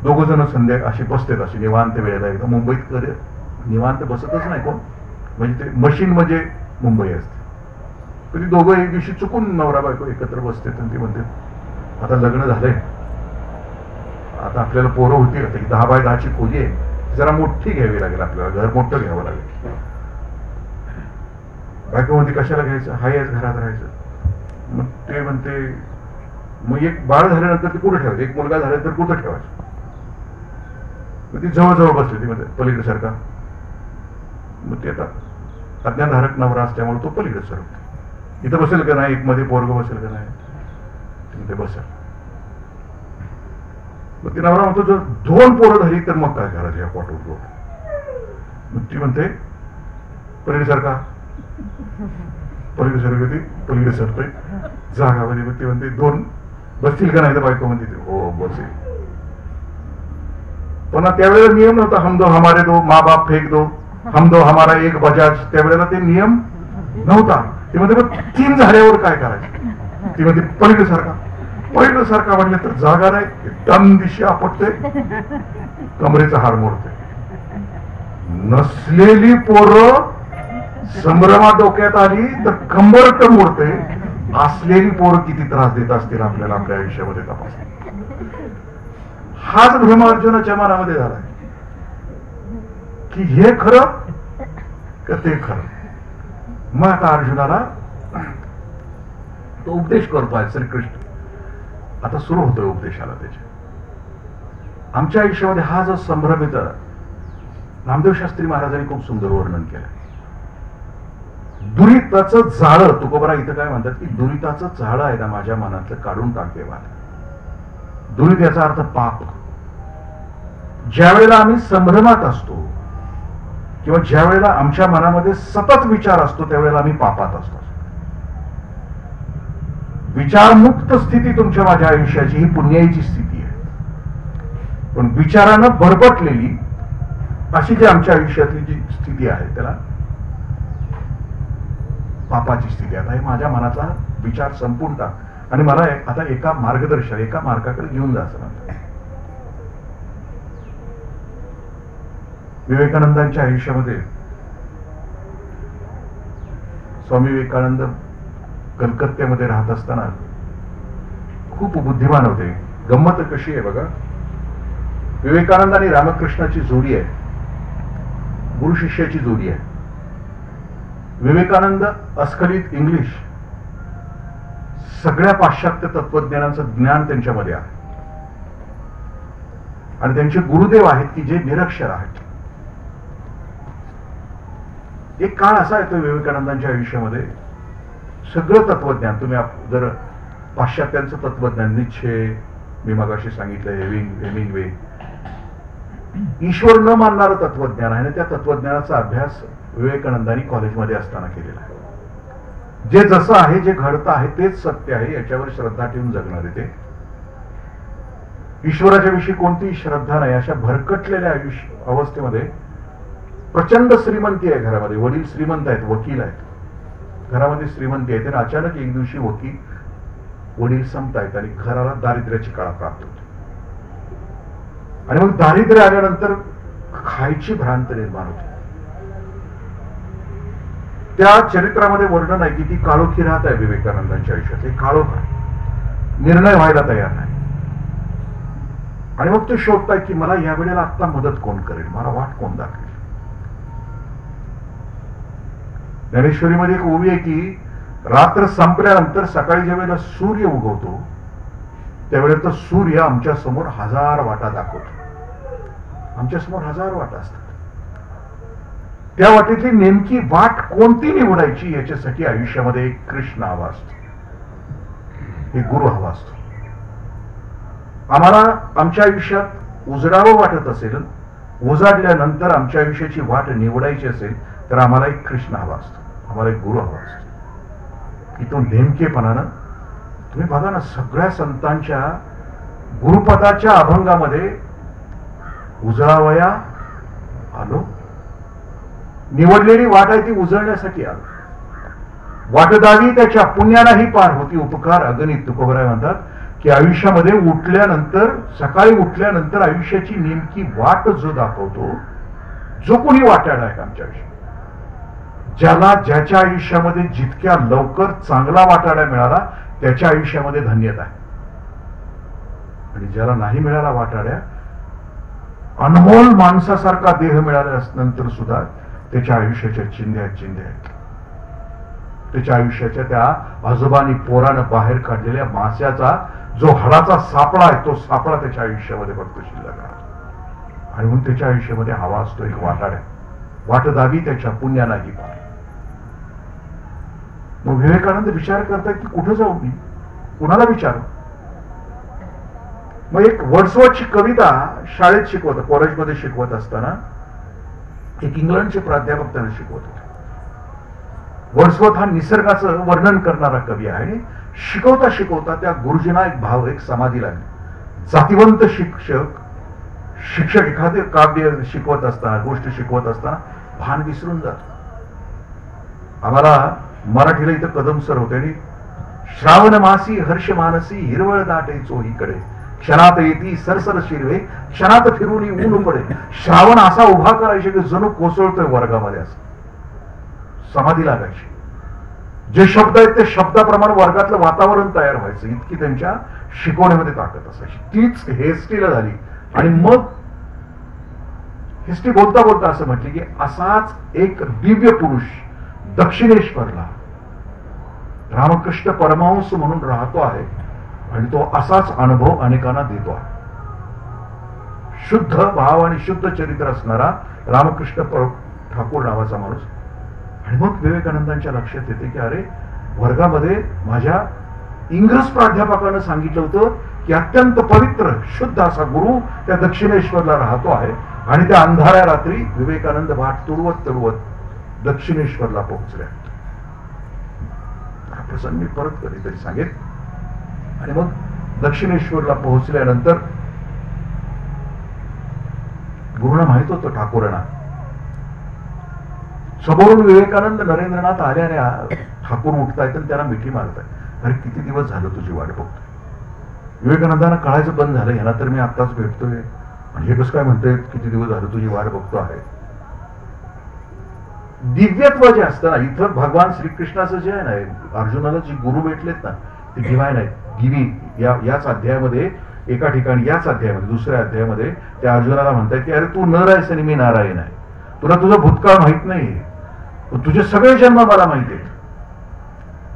2 जण संध्या असे बसतात, असे निवांत वेळेला. एकदा मुंबईत निवांत बसतच नाही कोण, म्हणजे ते मशीन म्हणजे मुंबई असते. तर ती दोघं एक दिवशी चुकून नवरा बायको एकत्र बसतात आणि ती म्हणते आता लग्न झालंय, आता आपल्याला पोरं होती, 10x10ची खोली आहे, जरा मोठी घ्यावी लागेल, आपल्याला घर मोठं घ्यावं लागेल. बायको म्हणते कशाला घ्यायचं, हा याच घरात राहायचं. मग ते म्हणते मग एक बाळ झाल्यानंतर ते कुठं ठेवायचं, एक मुलगा झाल्यानंतर कुठं ठेवायचं. मग ती जवळजवळ बसली, ती म्हणते पलीकडे सारखा. मग ते आता आज्ञाधारक नवरा असल्यामुळे तो पलीकडे सरकतो. इथं बसेल का नाही, एक मध्ये पोरग बसेल का नाही, ते बसेल. मग ती नवरा म्हणतो जर 2 पोरं झाली तर मग काय करायचं या पोटावर. मग ती म्हणते पलीकडे सारखा. पलीकडे सरकते, पलीकडे सरतोय जागामध्ये. मग ती म्हणते 2 बसतील का नाही, तर बायको म्हणते हो बसेल. पण त्यावेळेला नियम नव्हता, हम दो हमारे दो, माँ बाप फेक दो, हम दो हमारा एक बजाज. त्यावेळेला ते नियम नव्हता. ते म्हणते मग 3 झाल्यावर काय करायचं. ती म्हणते पलीकडे सारखा म्हणले तर जागा नाही, दम दिशी आपटते, कमरेचा हाड मोडते. नसलेली पोरं संभ्रमा डोक्यात आली तर कंबरट मोडते. असलेली पोरं किती त्रास देत असतील आपल्याला आपल्या आयुष्यामध्ये तपास. हाच भ्रम अर्जुनाच्या मनामध्ये झालाय की हे खरं का ते खरं. मग आता अर्जुनाला तो उपदेश करतोय श्रीकृष्ण आता सुरू होतोय उपदेशाला त्याच्या. आमच्या आयुष्यामध्ये हा जो संभ्रम येतो, नामदेव शास्त्री महाराजांनी खूप सुंदर वर्णन केलं. दुरिताचं जाळं, तुकोबरा इथं काय म्हणतात की दुरिताचं जाळं आहे ना माझ्या मनातलं, काढून टाकते मला. दुरित याचा अर्थ पाप. ज्या वेळेला आम्ही संभ्रमात असतो किंवा ज्या वेळेला आमच्या मनामध्ये सतत विचार असतो त्यावेळेला आम्ही पापात असतो. विचारमुक्त स्थिती तुमच्या माझ्या आयुष्याची ही पुण्याईची स्थिती आहे. पण विचारानं बरबटलेली अशी जी आमच्या आयुष्यातली जी स्थिती आहे त्याला पापाची स्थिती. आता हे माझ्या मनाचा विचार संपून टाक आणि मला आता एका मार्गाकडे घेऊन जायचं म्हणतात. विवेकानंदांच्या आयुष्यामध्ये स्वामी विवेकानंद कलकत्त्यामध्ये राहत असताना खूप बुद्धिमान होते. गंमत कशी आहे बघा, विवेकानंद आणि रामकृष्णाची जोडी आहे, गुरु शिष्याची जोडी आहे. विवेकानंद अस्खलित इंग्लिश, सगळ्या पाश्चात्य तत्वज्ञानाचं ज्ञान त्यांच्यामध्ये आहे आणि त्यांचे गुरुदेव आहेत की जे निरक्षर आहेत. एक काळ असा येतो विवेकानंदांच्या आयुष्यामध्ये सगळं तत्वज्ञान, तुम्ही जर पाश्चात्यांचं तत्वज्ञान, निश्चय, मी मगाशी सांगितलं हेमिंग्वे, ईश्वर न मानणारं तत्वज्ञान आहे ना, त्या तत्वज्ञानाचा अभ्यास विवेकानंदांनी कॉलेजमध्ये असताना केलेला आहे. जे जसं आहे, जे घडतं आहे तेच सत्य आहे याच्यावर श्रद्धा ठेवून जगणारे ते. ईश्वराच्या विषयी कोणतीही श्रद्धा नाही अशा भरकटलेल्या अवस्थेमध्ये प्रचंड श्रीमंती आहे घरामध्ये. वडील श्रीमंत आहेत, वकील आहेत, घरामध्ये श्रीमंती आहे. आणि अचानक एक दिवशी वडील संपतायत आणि घराला दारिद्र्याची काळ प्राप्त होते. आणि मग दारिद्र्य आल्यानंतर खायची भ्रांत निर्माण होते. त्या चरित्रामध्ये वर्णन आहे की ती काळोखी राहत आहे विवेकानंदांच्या आयुष्यात. हे काळोख आहे, निर्णय व्हायला तयार नाही. आणि मग ते शोधताय की मला या वेळेला आता मदत कोण करेल, मला वाट कोण दाखवेल. ज्ञानेश्वरीमध्ये एक ओवी आहे की रात्र संपल्यानंतर सकाळी ज्या वेळेला सूर्य उगवतो त्यावेळेला तो सूर्य आमच्या समोर 1000 वाटा दाखवतो. आमच्या समोर 1000 वाटा असतात. त्या वाटेतली नेमकी वाट कोणती निवडायची याच्यासाठी आयुष्यामध्ये एक कृष्ण हवा असतो, एक गुरु हवा असतो. आम्हाला आमच्या आयुष्यात उजडावं वाटत असेल, उजाडल्यानंतर आमच्या आयुष्याची वाट निवडायची असेल तर आम्हाला एक कृष्ण हवा असतो, आम्हाला एक गुरु हवा असतो की तो नेमकेपणानं. तुम्ही बघा ना, सगळ्या संतांच्या गुरुपदाच्या अभंगामध्ये उजळावया आलो, निवडलेली वाट आहे ती उजळण्यासाठी आलो, वाटदावी त्याच्या पुण्यालाही पार होती उपकार अगणित. तुकोबराय म्हणतात की आयुष्यामध्ये उठल्यानंतर, सकाळी उठल्यानंतर आयुष्याची नेमकी वाट जो दाखवतो, जो कोणी वाटाडा आहे आमच्या आयुष्यात, ज्याला ज्याच्या आयुष्यामध्ये जितक्या लवकर चांगला वाटाडा मिळाला त्याच्या आयुष्यामध्ये धन्यता आहे. आणि ज्याला नाही मिळाला वाटाड्या, अनमोल माणसासारखा देह मिळाल्यानंतर सुद्धा त्याच्या आयुष्याच्या चिंध्या आहेत. त्याच्या आयुष्याच्या त्या आजोबांनी पोरानं बाहेर काढलेल्या मास्याचा जो हाडाचा सापळा आहे तो सापळा त्याच्या आयुष्यामध्ये फक्त शिल्लक आहे. आणि मग त्याच्या आयुष्यामध्ये हवा असतो एक वाटाड्या, वाटदावी त्याच्या पुण्यालाही पार. मग विवेकानंद विचार करतात की कुठं जाऊ मी, कुणाला विचारू. मग एक वर्ड्सवर्थची कविता शाळेत शिकवत, कॉलेजमध्ये शिकवत असताना एक इंग्लंडचे प्राध्यापक त्यांना शिकवत होते. वर्ड्सवर्थ हा निसर्गाचं वर्णन करणारा कवी आहे. आणि शिकवता शिकवता त्या गुरुजींना एक भाव, एक समाधी लागली. जातिवंत शिक्षक एखादे काव्य शिकवत असताना, गोष्ट शिकवत असताना भान विसरून जातो. आम्हाला मराठीला इथं कदम सर होते आणि श्रावण मासी हर्ष मानसी हिरवळ दाटे चोहीकडे, क्षणात येती सरसर शिरवे, क्षणात फिरून ऊन पडे. श्रावण असा उभा करायचे की जणू कोसळतोय वर्गामध्ये, असं समाधी लागायची. जे शब्द आहेत ते शब्दाप्रमाणे वर्गातलं वातावरण तयार व्हायचं, इतकी त्यांच्या शिकवण्यामध्ये ताकद असायची. तीच हेस्टीला झाली. आणि मग हेस्टी बोलता बोलता असं म्हटले की असाच एक दिव्य पुरुष दक्षिणेश्वरला रामकृष्ण परमहंस म्हणून राहतो आहे आणि तो असाच अनुभव अनेकांना देतो आहे. शुद्ध भाव आणि शुद्ध चरित्र असणारा रामकृष्ण ठाकूर नावाचा माणूस. आणि मग विवेकानंदांच्या लक्षात येते की अरे, वर्गामध्ये माझ्या इंग्रज प्राध्यापकानं सांगितलं होतं की अत्यंत पवित्र शुद्ध असा गुरु त्या दक्षिणेश्वरला राहतो आहे. आणि त्या अंधाऱ्या रात्री विवेकानंद भाट तुडवत तुडवत दक्षिणेश्वरला पोहोचल्या. हा प्रसंग मी परत कधीतरी सांगेन. आणि मग दक्षिणेश्वरला पोहोचल्यानंतर गुरुना माहित होतं ठाकूरांना. समोरून विवेकानंद नरेंद्रनाथ आले आणि ठाकूर उठतायत आणि त्याला मिठी मारतायत. अरे, किती दिवस झालं तुझी वाट बघतोय. विवेकानंदांना कळायचं बंद झालं, यांना तर मी आत्ताच भेटतोय आणि हे कसं काय म्हणतायत किती दिवस झालं तुझी वाट बघतो आहे. दिव्यत्व जे असतं ना, इथं भगवान श्रीकृष्णाचं जे आहे ना, अर्जुनाला जी गुरु भेटलेत ना, ते डिवाइन आहेत. गिवी याच अध्यायामध्ये एका ठिकाणी, याच अध्यायामध्ये दुसऱ्या अध्यायामध्ये त्या अर्जुनाला म्हणतात की अरे, तू नर आहेस आणि मी नारायण आहे. तुला तुझं भूतकाळ माहित नाही, तुझे सगळे जन्म मला माहिती आहेत.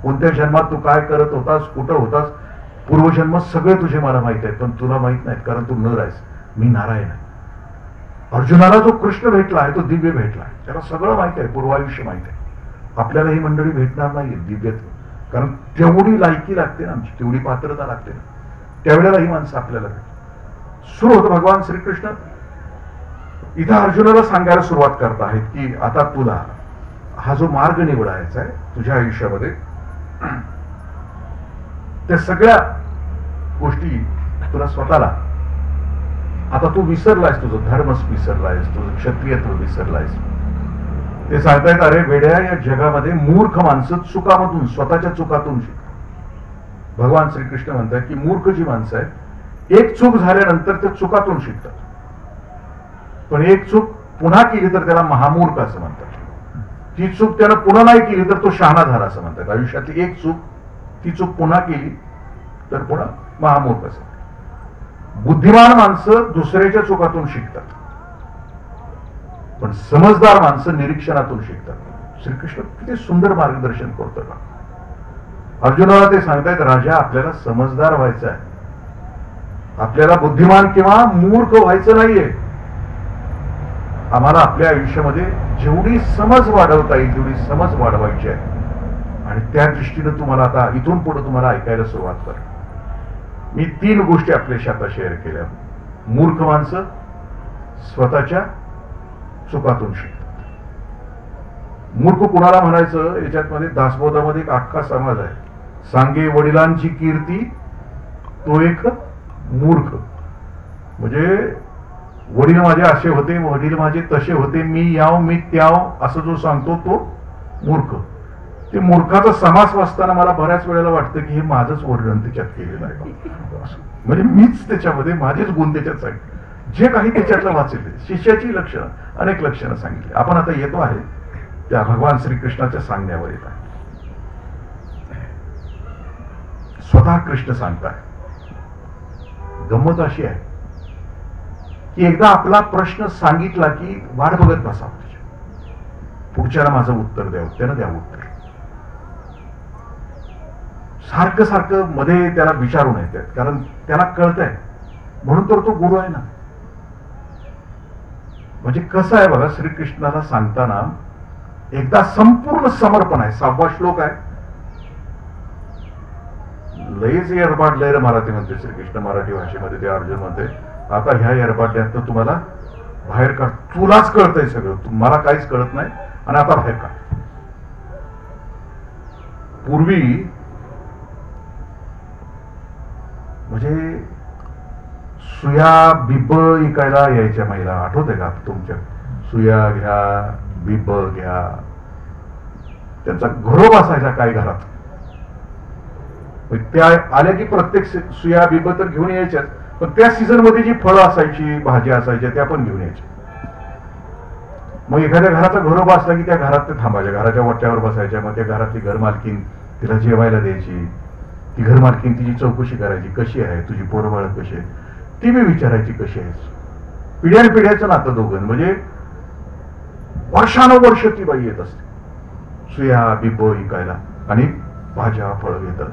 कोणत्या जन्मात तू काय करत होतास, कुठं होतास, पूर्वजन्म सगळे तुझे मला माहित आहेत. पण तुला माहित नाहीत कारण तू नर आहेस, मी नारायण आहे. अर्जुनाला जो कृष्ण भेटला आहे तो दिव्य भेटला आहे. त्याला सगळं माहित आहे, पूर्वायुष्य माहित आहे. आपल्याला ही मंडळी भेटणार नाहीये दिव्यत्व, कारण तेवढी लायकी लागते ना आमची, तेवढी पात्रता लागते ना. त्यावेळेला ही माणसं आपल्याला सुरू होतं. भगवान श्रीकृष्ण इथं अर्जुनाला सांगायला सुरुवात करत आहेत की आता तुला हा जो मार्ग निवडायचा आहे तुझ्या आयुष्यामध्ये, त्या सगळ्या गोष्टी तुला स्वतःला, आता तू विसरलायस, तुझं धर्मच विसरलायस, तुझं क्षत्रियत्व विसरलायस. ते सांगतायत अरे वेड्या, या जगामध्ये मूर्ख माणसं चुकामधून, स्वतःच्या चुकातून शिकतात. भगवान श्रीकृष्ण म्हणतात की मूर्ख जी माणसं आहेत, एक चूक झाल्यानंतर त्या चुकातून शिकतात. पण एक चूक पुन्हा केली तर त्याला महामूर्ख असं म्हणतात. ती चूक त्याला पुन्हा नाही केली तर तो शहाणा झाला असं म्हणतात. आयुष्यातली एक चूक, ती चूक पुन्हा केली तर पुन्हा महामूर्ख असं. बुद्धिमान माणसं दुसऱ्याच्या चुकातून शिकतात, पण समजदार माणसं निरीक्षणातून शिकतात. श्रीकृष्ण किती सुंदर मार्गदर्शन करतो का. अर्जुनाला ते सांगतायत राजा, आपल्याला समजदार व्हायचं आहे, आपल्याला बुद्धिमान किंवा मूर्ख व्हायचं नाहीये. आम्हाला आपल्या आयुष्यामध्ये जेवढी समज वाढवता येईल तेवढी समज वाढवायची आहे. आणि त्या दृष्टीनं तुम्हाला आता इथून पुढे तुम्हाला ऐकायला सुरुवात कर. मी 3 गोष्टी आपल्याशी आता शेअर केल्या. मूर्ख माणसं स्वतःच्या चुकातून शिकतात. मूर्ख कुणाला म्हणायचं, याच्यामध्ये दासबोधामध्ये एक अख्खा समाज आहे. सांगे वडिलांची कीर्ती तो एक मूर्ख. म्हणजे वडील माझे असे होते, वडील माझे तसे होते, मी याव मी त्याव असं जो सांगतो तो मूर्ख. ते मूर्खाचा समास वाचताना मला बऱ्याच वेळेला वाटतं की हे माझंच वर्णन त्याच्यात केलेलं आहे. म्हणजे मीच त्याच्यामध्ये माझेच गुण त्याच्यात सांगितले, जे काही त्याच्यातलं वाचले. शिष्याची लक्षणं, अनेक लक्षणं सांगितली. आपण आता येतो आहे त्या भगवान श्रीकृष्णाच्या सांगण्यावर येत आहे. स्वतः कृष्ण सांगताय. गंमत अशी आहे की एकदा आपला प्रश्न सांगितला की वाट बघत बसावं, पुढच्याला माझं उत्तर द्यावं, त्यानं द्यावं उत्तर. सारखं सारखं मध्ये त्याला विचारून येतात, कारण त्याला कळतंय म्हणून तर तो गुरु आहे ना. म्हणजे कसं आहे बघा, श्रीकृष्णाला सांगताना एकदा संपूर्ण समर्पण आहे. 6वा श्लोक आहे. लयच एरबाड लयर मराठी म्हणते श्रीकृष्ण मराठी भाषेमध्ये. ते अर्जुन म्हणते आता ह्या एरबाड्यात तुम्हाला बाहेर काढ, तुलाच कळतंय सगळं, मला काहीच कळत नाही आणि आता बाहेर काढ. पूर्वी म्हणजे सुया बिब इकायला यायच्या महिला, आठवते का तुमच्या? सुया घ्या, बिब घ्या, त्यांचा घरोब असायचा काही घरात. त्या आल्या की प्रत्येक सुया बिब तर घेऊन यायच्याच, पण त्या सीझन मध्ये जी फळं असायची, भाज्या असायच्या त्या पण घेऊन यायच्या. मग एखाद्या घराचा घरोबा असला की त्या घरात ते थांबायच्या, घराच्या वट्यावर बसायच्या. मग त्या घरातली घरमालकीन तिला जेवायला द्यायची. ती घरमालकीन तिची चौकशी करायची, कशी आहे तुझी पोरबाळ, कशी आहे ती बी विचारायची, कशी आहेस. पिढ्यानपिढ्याचं नातं दोघं. म्हणजे वर्षानुवर्ष ती बाई येत असते सुया बिब इकायला आणि भाज्या फळं घेतात.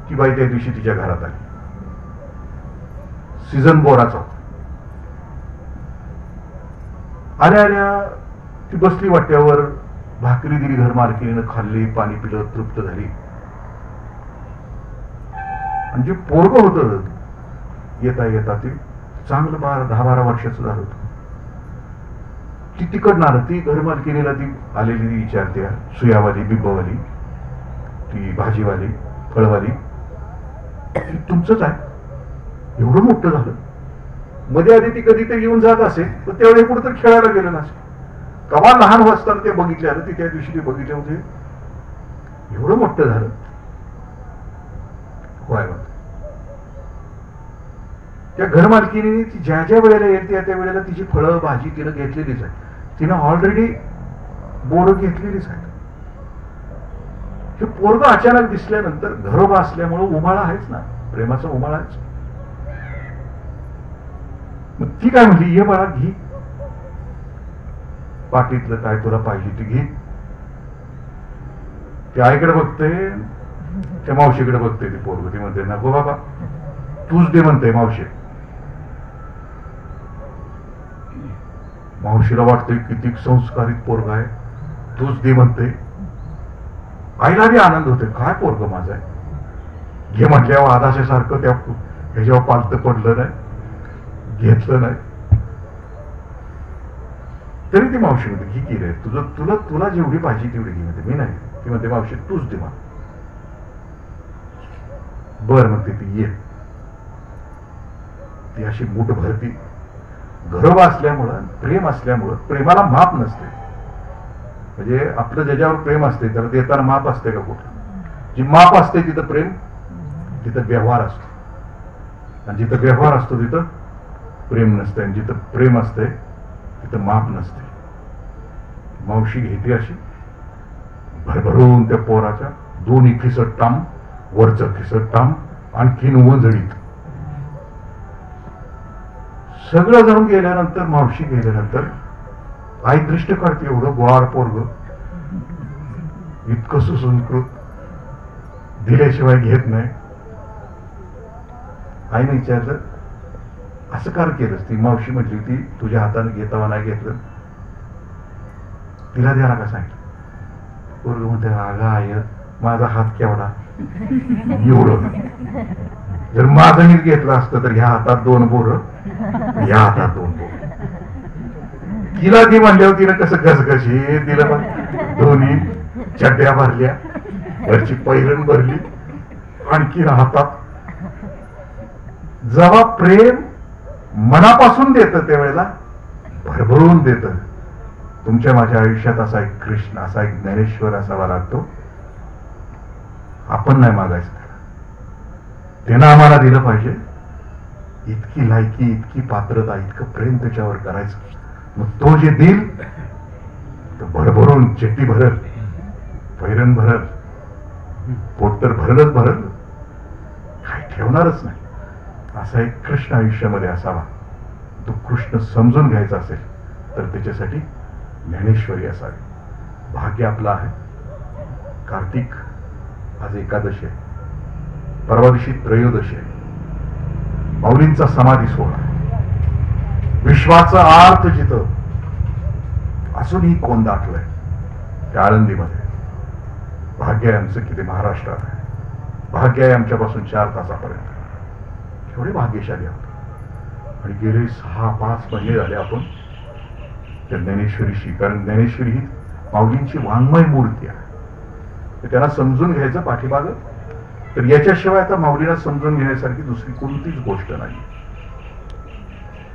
ती बाई त्या दिवशी तिच्या घरात आली. सीझन बोराचा होता. आल्या आल्या ती बसली वाट्यावर, भाकरी दिली घर मालकीने, खाल्ली, पाणी पिलं, तृप्त झाली. आणि जे पोरग होत येता येता ते चांगलं 10-12 वर्षाचं झालं होतं. ती तिकडनं आलं. ती घर मालकीनीला ती आलेली विचारते, सुयावाली, बिब्बवाली, ती भाजीवाली, फळवाली, तुमचंच आहे? एवढं मोठं झालं. मध्ये आधी ती कधीतरी येऊन जात असेल, पण त्यावेळी कुठेतरी खेळायला गेलं नसेल. कवा लहान असताना ते बघितले आलं. ती त्या दिवशी ते बघितले होते. एवढं मोठं झालं. होय मग त्या घरमालकीने ती ज्या ज्या वेळेला येते त्या वेळेला तिची फळं भाजी तिनं घेतलेलीच आहे. तिनं ऑलरेडी बोरं घेतलेलीच आहे. हे पोरग अचानक दिसल्यानंतर घरोबा असल्यामुळं उमाळा आहेच ना, प्रेमाचा उमाळा आहेच. मग ती काय म्हणली, ये बाळा घे, पाठीतलं काय तुला पाहिजे ती घे. ती आईकडे बघते, त्या मावशीकडे बघते. ती पोरग ती म्हणते, नको बाबा, तूच दे म्हणते मावशी. मावशीला वाटतंय किती संस्कारित पोरग आहे, तूच दे म्हणते. आईला बी आनंद होते, काय पोरग माझं आहे. घे म्हटल्यावर आदाशा सारखं त्या ह्याच्यावर पालत पडलं नाही, घेतलं नाही. तरी ती मावशी म्हणते, घे की रे, तुला तुला जेवढी पाहिजे तेवढी घे म्हणते. मी नाही. ती म्हणते, मावशी तूच दे मला. बर म्हणते ती, ये. ती अशी मूठ भरती. घरोबा असल्यामुळं, प्रेम असल्यामुळं प्रेमाला माप नसते. म्हणजे आपलं ज्याच्यावर प्रेम असते त्याला देताना माप असते का कुठं? जी माप असते तिथं प्रेम, तिथं व्यवहार असतो. आणि जिथं व्यवहार असतो तिथं प्रेम नसते. आणि जिथं प्रेम असते तिथं माप नसते. मावशी घेते अशी भरभरून त्या पोराच्या दोन्ही खिसट टाम, वरचं खिसट टाम, आणखीन वंजळीत. सगळं जाऊन गेल्यानंतर, मावशी गेल्यानंतर आई दृष्ट काढते. एवढं ग्वाड पोरग, इतकं सुसंस्कृत, दिल्याशिवाय घेत नाही. आईने विचारलं, असं का केलंस? ती मावशी म्हटली होती, तुझ्या हाताने घेतावा नाही घेतलं, तिला द्यायला का सांगितलं? पोरग म्हणते, अगं आय, माझा हात केवढा, एवढं. जर माझं नीट घेतलं असतं तर ह्या हातात 2 बोरं, ह्या हातात 2 बोरं. तिला ती म्हणल्यावर तिनं कसं घसघशी दिलं. मग दोन्ही चड्ड्या भरल्या, वरची पैरण भरली, आणखी हातात. जेव्हा प्रेम मनापासून देतं त्यावेळेला भरभरून देतं. तुमच्या माझ्या आयुष्यात असा एक कृष्ण, असा एक ज्ञानेश्वर असावा लागतो. आपण नाही मागायचं, त्यानं आम्हाला दिलं पाहिजे. इतकी लायकी, इतकी पात्रता, इतकं प्रेम त्याच्यावर करायचं. मग तो जे देईल तो भरभरून चेट्टी भरल, पैरण भरल, पोट तर भरलच भरल, काही ठेवणारच नाही. असा एक कृष्ण आयुष्यामध्ये असावा. तो कृष्ण समजून घ्यायचा असेल तर त्याच्यासाठी ज्ञानेश्वरी असावी. भाग्य आपलं आहे. कार्तिक आज एकादशी आहे, परवा दिवशी त्रयोदशी आहे. माऊलींचा समाधी सोहळा, विश्वाचा अर्थ जिथं अजूनही कोण दाखलंय त्या आळंदीमध्ये. भाग्य आहे आमचं की ते महाराष्ट्रात आहे. भाग्य आहे आमच्यापासून 4 तासापर्यंत. एवढे भाग्यशाली आहोत. आणि गेले 6-5 महिने झाले आपण त्या ज्ञानेश्वरीशी, कारण ज्ञानेश्वरी ही माऊलींची वाङ्मय मूर्ती आहे. त्यांना समजून घ्यायचं पाठीमागं. तर याच्याशिवाय आता माऊलीला समजून घेण्यासारखी दुसरी कोणतीच गोष्ट नाही.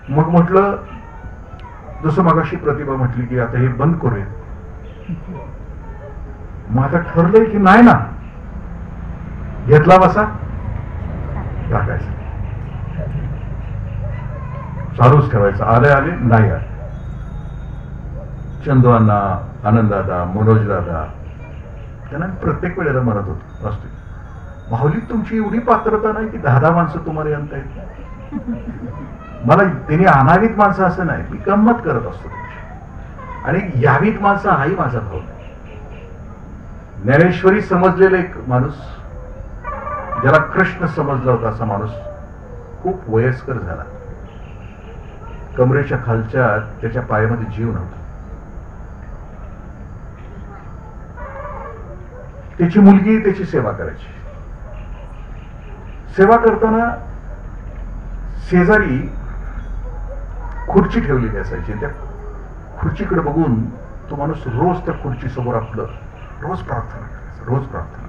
मग म्हटलं, जसं मगाशी प्रतिभा म्हटली की आता हे बंद करूया. मग आता ठरलंय की नाही ना, घेतला बसा टाकायचं, चालूच ठेवायचं. आले आले, नाही आले. चंदवांना, आनंददादा, मनोजदादा, त्यांना प्रत्येक वेळेला म्हणत होतो असते, माऊली तुमची एवढी पात्रता नाही की 10 माणसं तुम्हाला आणता येत. मला त्यांनी आणावीत माणसं असं नाही, मी गंमत करत असतो त्यांची. आणि यावीत माणसं हाही माझा भाव नाही. ज्ञानेश्वरी समजलेला एक माणूस ज्याला कृष्ण समजला होता असा माणूस खूप वयस्कर झाला. कमरेच्या खालच्या त्याच्या पायामध्ये जीव नव्हता. त्याची मुलगी त्याची सेवा करायची. सेवा करताना शेजारी खुर्ची ठेवलेली असायची. त्या खुर्चीकडे बघून तो माणूस रोज त्या खुर्ची समोर आपलं रोज प्रार्थना करायचा, रोज प्रार्थना.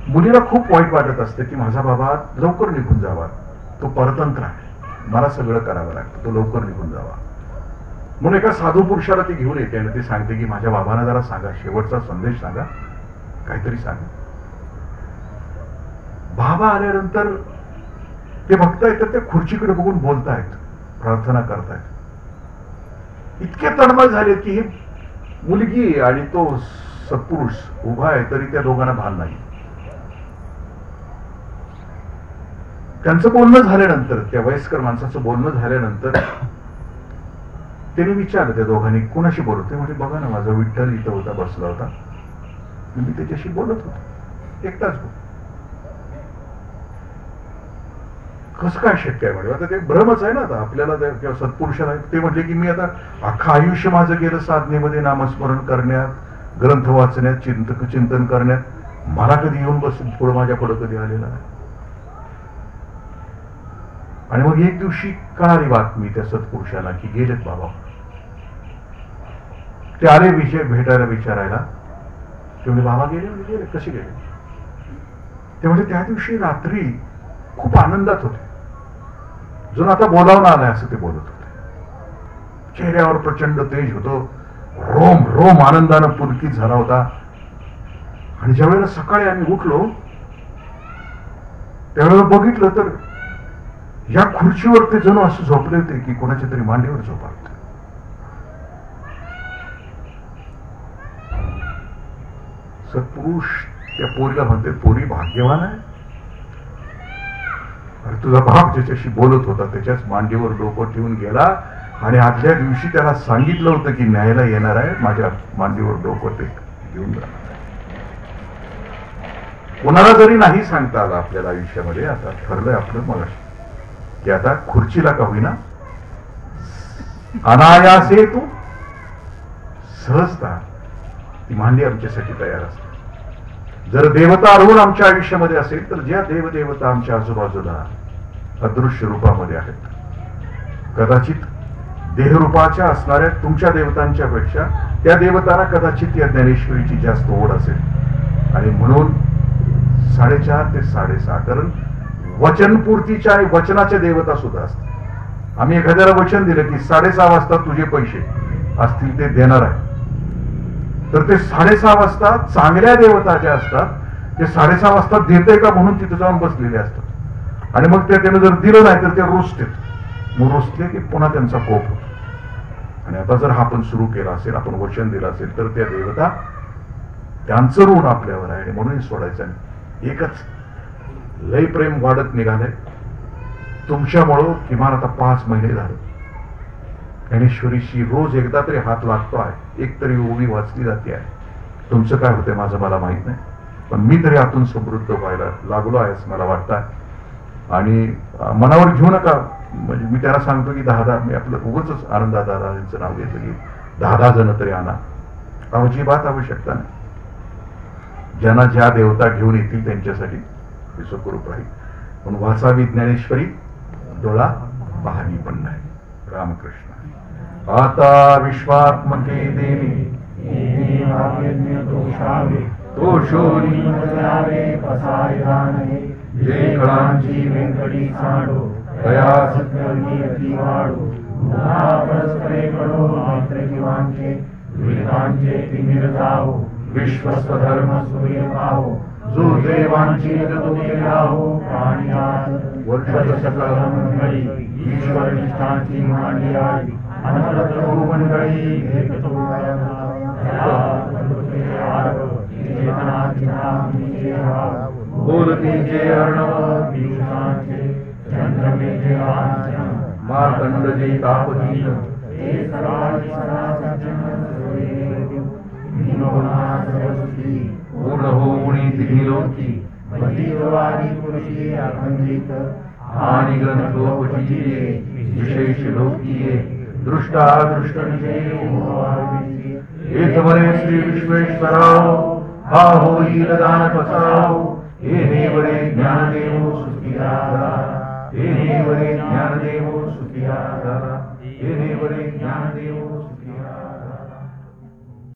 मुलीला खूप वाईट वाटत असतं की माझा बाबा लवकर निघून जावा, तो परतंत्र आहे, मला सगळं करावं लागतं, तो लवकर निघून जावा. म्हणून एका साधू पुरुषाला ती घेऊन येते आणि ती सांगते की माझ्या बाबांना जरा सांगा, शेवटचा संदेश सांगा, काहीतरी सांगा. बाबा आल्यानंतर ते बघतायत तर त्या खुर्चीकडे बघून बोलतायत, प्रार्थना करतायत. इतके तळमळ झाले की ही मुलगी आणि तो सत्पुरुष उभा आहे तरी त्या दोघांना भान नाही. त्यांचं बोलणं झाल्यानंतर, त्या वयस्कर माणसाचं बोलणं झाल्यानंतर त्यांनी विचारलं त्या दोघांनी कोणाशी बोलत होते. म्हणजे बघा ना, माझा विठ्ठल इथं होता, बसला होता, मी त्याच्याशी बोलत होतो, एकटाच बोल. कसं काय शक्य आहे म्हणजे? आता ते भ्रमच आहे ना. आता आपल्याला किंवा सत्पुरुषाला ते म्हटले की मी आता अख्खं आयुष्य माझं गेलं साधनेमध्ये, नामस्मरण करण्यात, ग्रंथ वाचण्यात, चिंतन करण्यात, मला कधी येऊन बसून पुढं माझ्या पुढं कधी आलेला नाही. आणि मग एक दिवशी कळाली बातमी त्या सत्पुरुषाला की गेलेत बाबा. ते आले विषय भेटायला, विचारायला. ते म्हणजे बाबा गेले, म्हणजे गेले, कसे गेले? ते म्हणजे त्या दिवशी रात्री खूप आनंदात होते. जून आता बोलावून आलाय असं ते बोलत होते. चेहऱ्यावर प्रचंड तेज होतो, रोम रोम आनंदानं पुलकित झाला होता. आणि ज्या वेळेला सकाळी आम्ही उठलो त्यावेळेला बघितलं तर या खुर्चीवर ते जणू असं झोपले होते की कोणाच्या तरी मांडीवर झोपावत. सत्पुरुष त्या पोरीला म्हणते, पोरी भाग्यवान आहे, अरे तुझा बाप ज्याच्याशी बोलत होता त्याच्याच मांडीवर डोकं ठेवून गेला आणि आदल्या दिवशी त्याला सांगितलं होतं की न्यायला येणार आहे, माझ्या मांडीवर डोकं ते घेऊन जाणार. कोणाला जरी नाही सांगता आलं आपल्याला आयुष्यामध्ये, आता ठरलंय आपलं मग की आता खुर्चीला का होईना अनायासे तू सहजता ती मांडी आमच्यासाठी तयार असते. जर देवता आढळून आमच्या आयुष्यामध्ये असेल तर ज्या देवदेवता आमच्या आजूबाजूला अदृश्य रूपामध्ये आहेत, कदाचित देहरूपाच्या असणाऱ्या तुमच्या देवतांच्या पेक्षा त्या देवतांना कदाचित या ज्ञानेश्वरीची जास्त ओढ असेल. आणि म्हणून 4:30 ते 6:30, कारण वचनपूर्तीच्या आणि वचनाच्या देवता सुद्धा असतात. आम्ही एखाद्याला वचन दिलं की 6:30 वाजता तुझे पैसे असतील ते देणार आहे, तर ते 6:30 वाजता चांगल्या देवता ज्या असतात ते 6:30 वाजता देते का म्हणून तिथे जाऊन बसलेले असतात. आणि मग त्याने जर दिलं नाही तर ते रुसते. मग रुसले की पुन्हा त्यांचा कोप होतो. आणि आता जर हा आपण सुरू केला असेल, आपण वचन दिलं असेल, तर त्या देवता त्यांचं ऋण आपल्यावर आहे म्हणून सोडायचं नाही. एकच लय प्रेम वाढत निघालंय तुमच्यामुळं. किमान आता 5 महिने झाले ज्ञानेश्वरीशी रोज एकदा तरी हात लागतो आहे, एक तरी ओवी वाचली जाते आहे. तुमचं काय होतंय माझं मला माहित नाही, पण मी तरी आतून समृद्ध व्हायला लागलो आहे असं मला वाटतं. आणि मनावर घेऊ नका, म्हणजे मी त्याला सांगतो की 10 मी आपलं उगाच आनंदादारांचं नाव घेतलं की 10 जण तरी आणा, अजिबात आवश्यकता नाही. ज्यांना ज्या देवता घेऊन येतील त्यांच्यासाठी विश्वरूप राहील. पण वाचावी ज्ञानेश्वरी, डोळा पाहणी पण नाही. रामकृष्ण. आता विश्वात्मके देवी तोषोनी जे कळांची वेंकटी सांडो दया सत्कर्मी अति वाढो परस्परे कडो मैत्र जीवांचे विकांचे तिमिर जाओ विश्वस्वधर्म सूर्य पाहो जो देवांची तोते राहो प्राणियात वर्ष सकल मंगळी ईश्वर निष्ठांची मांडी आई अनंत मंडळी भेटतो बोलतीचे अर्णव दिवसांचे चंद्रमेचे मार्तंडजे तापदीन हे सर्वांनी सदा सज्जन सरस्वती पूर्ण होऊनी तिन्ही लोकी मधिवादी पुरुषी अखंडित आणि ग्रंथोपजीये विशेष लोकीये दृष्टा दृष्ट एक म्हणे श्री विश्वेश्वराव हा होईल दान पसाव हे नेवरे ज्ञानदेव सुखिया हे नेवरे ज्ञानदेव सुखिया हे नेवरे ज्ञानदेव सुखिया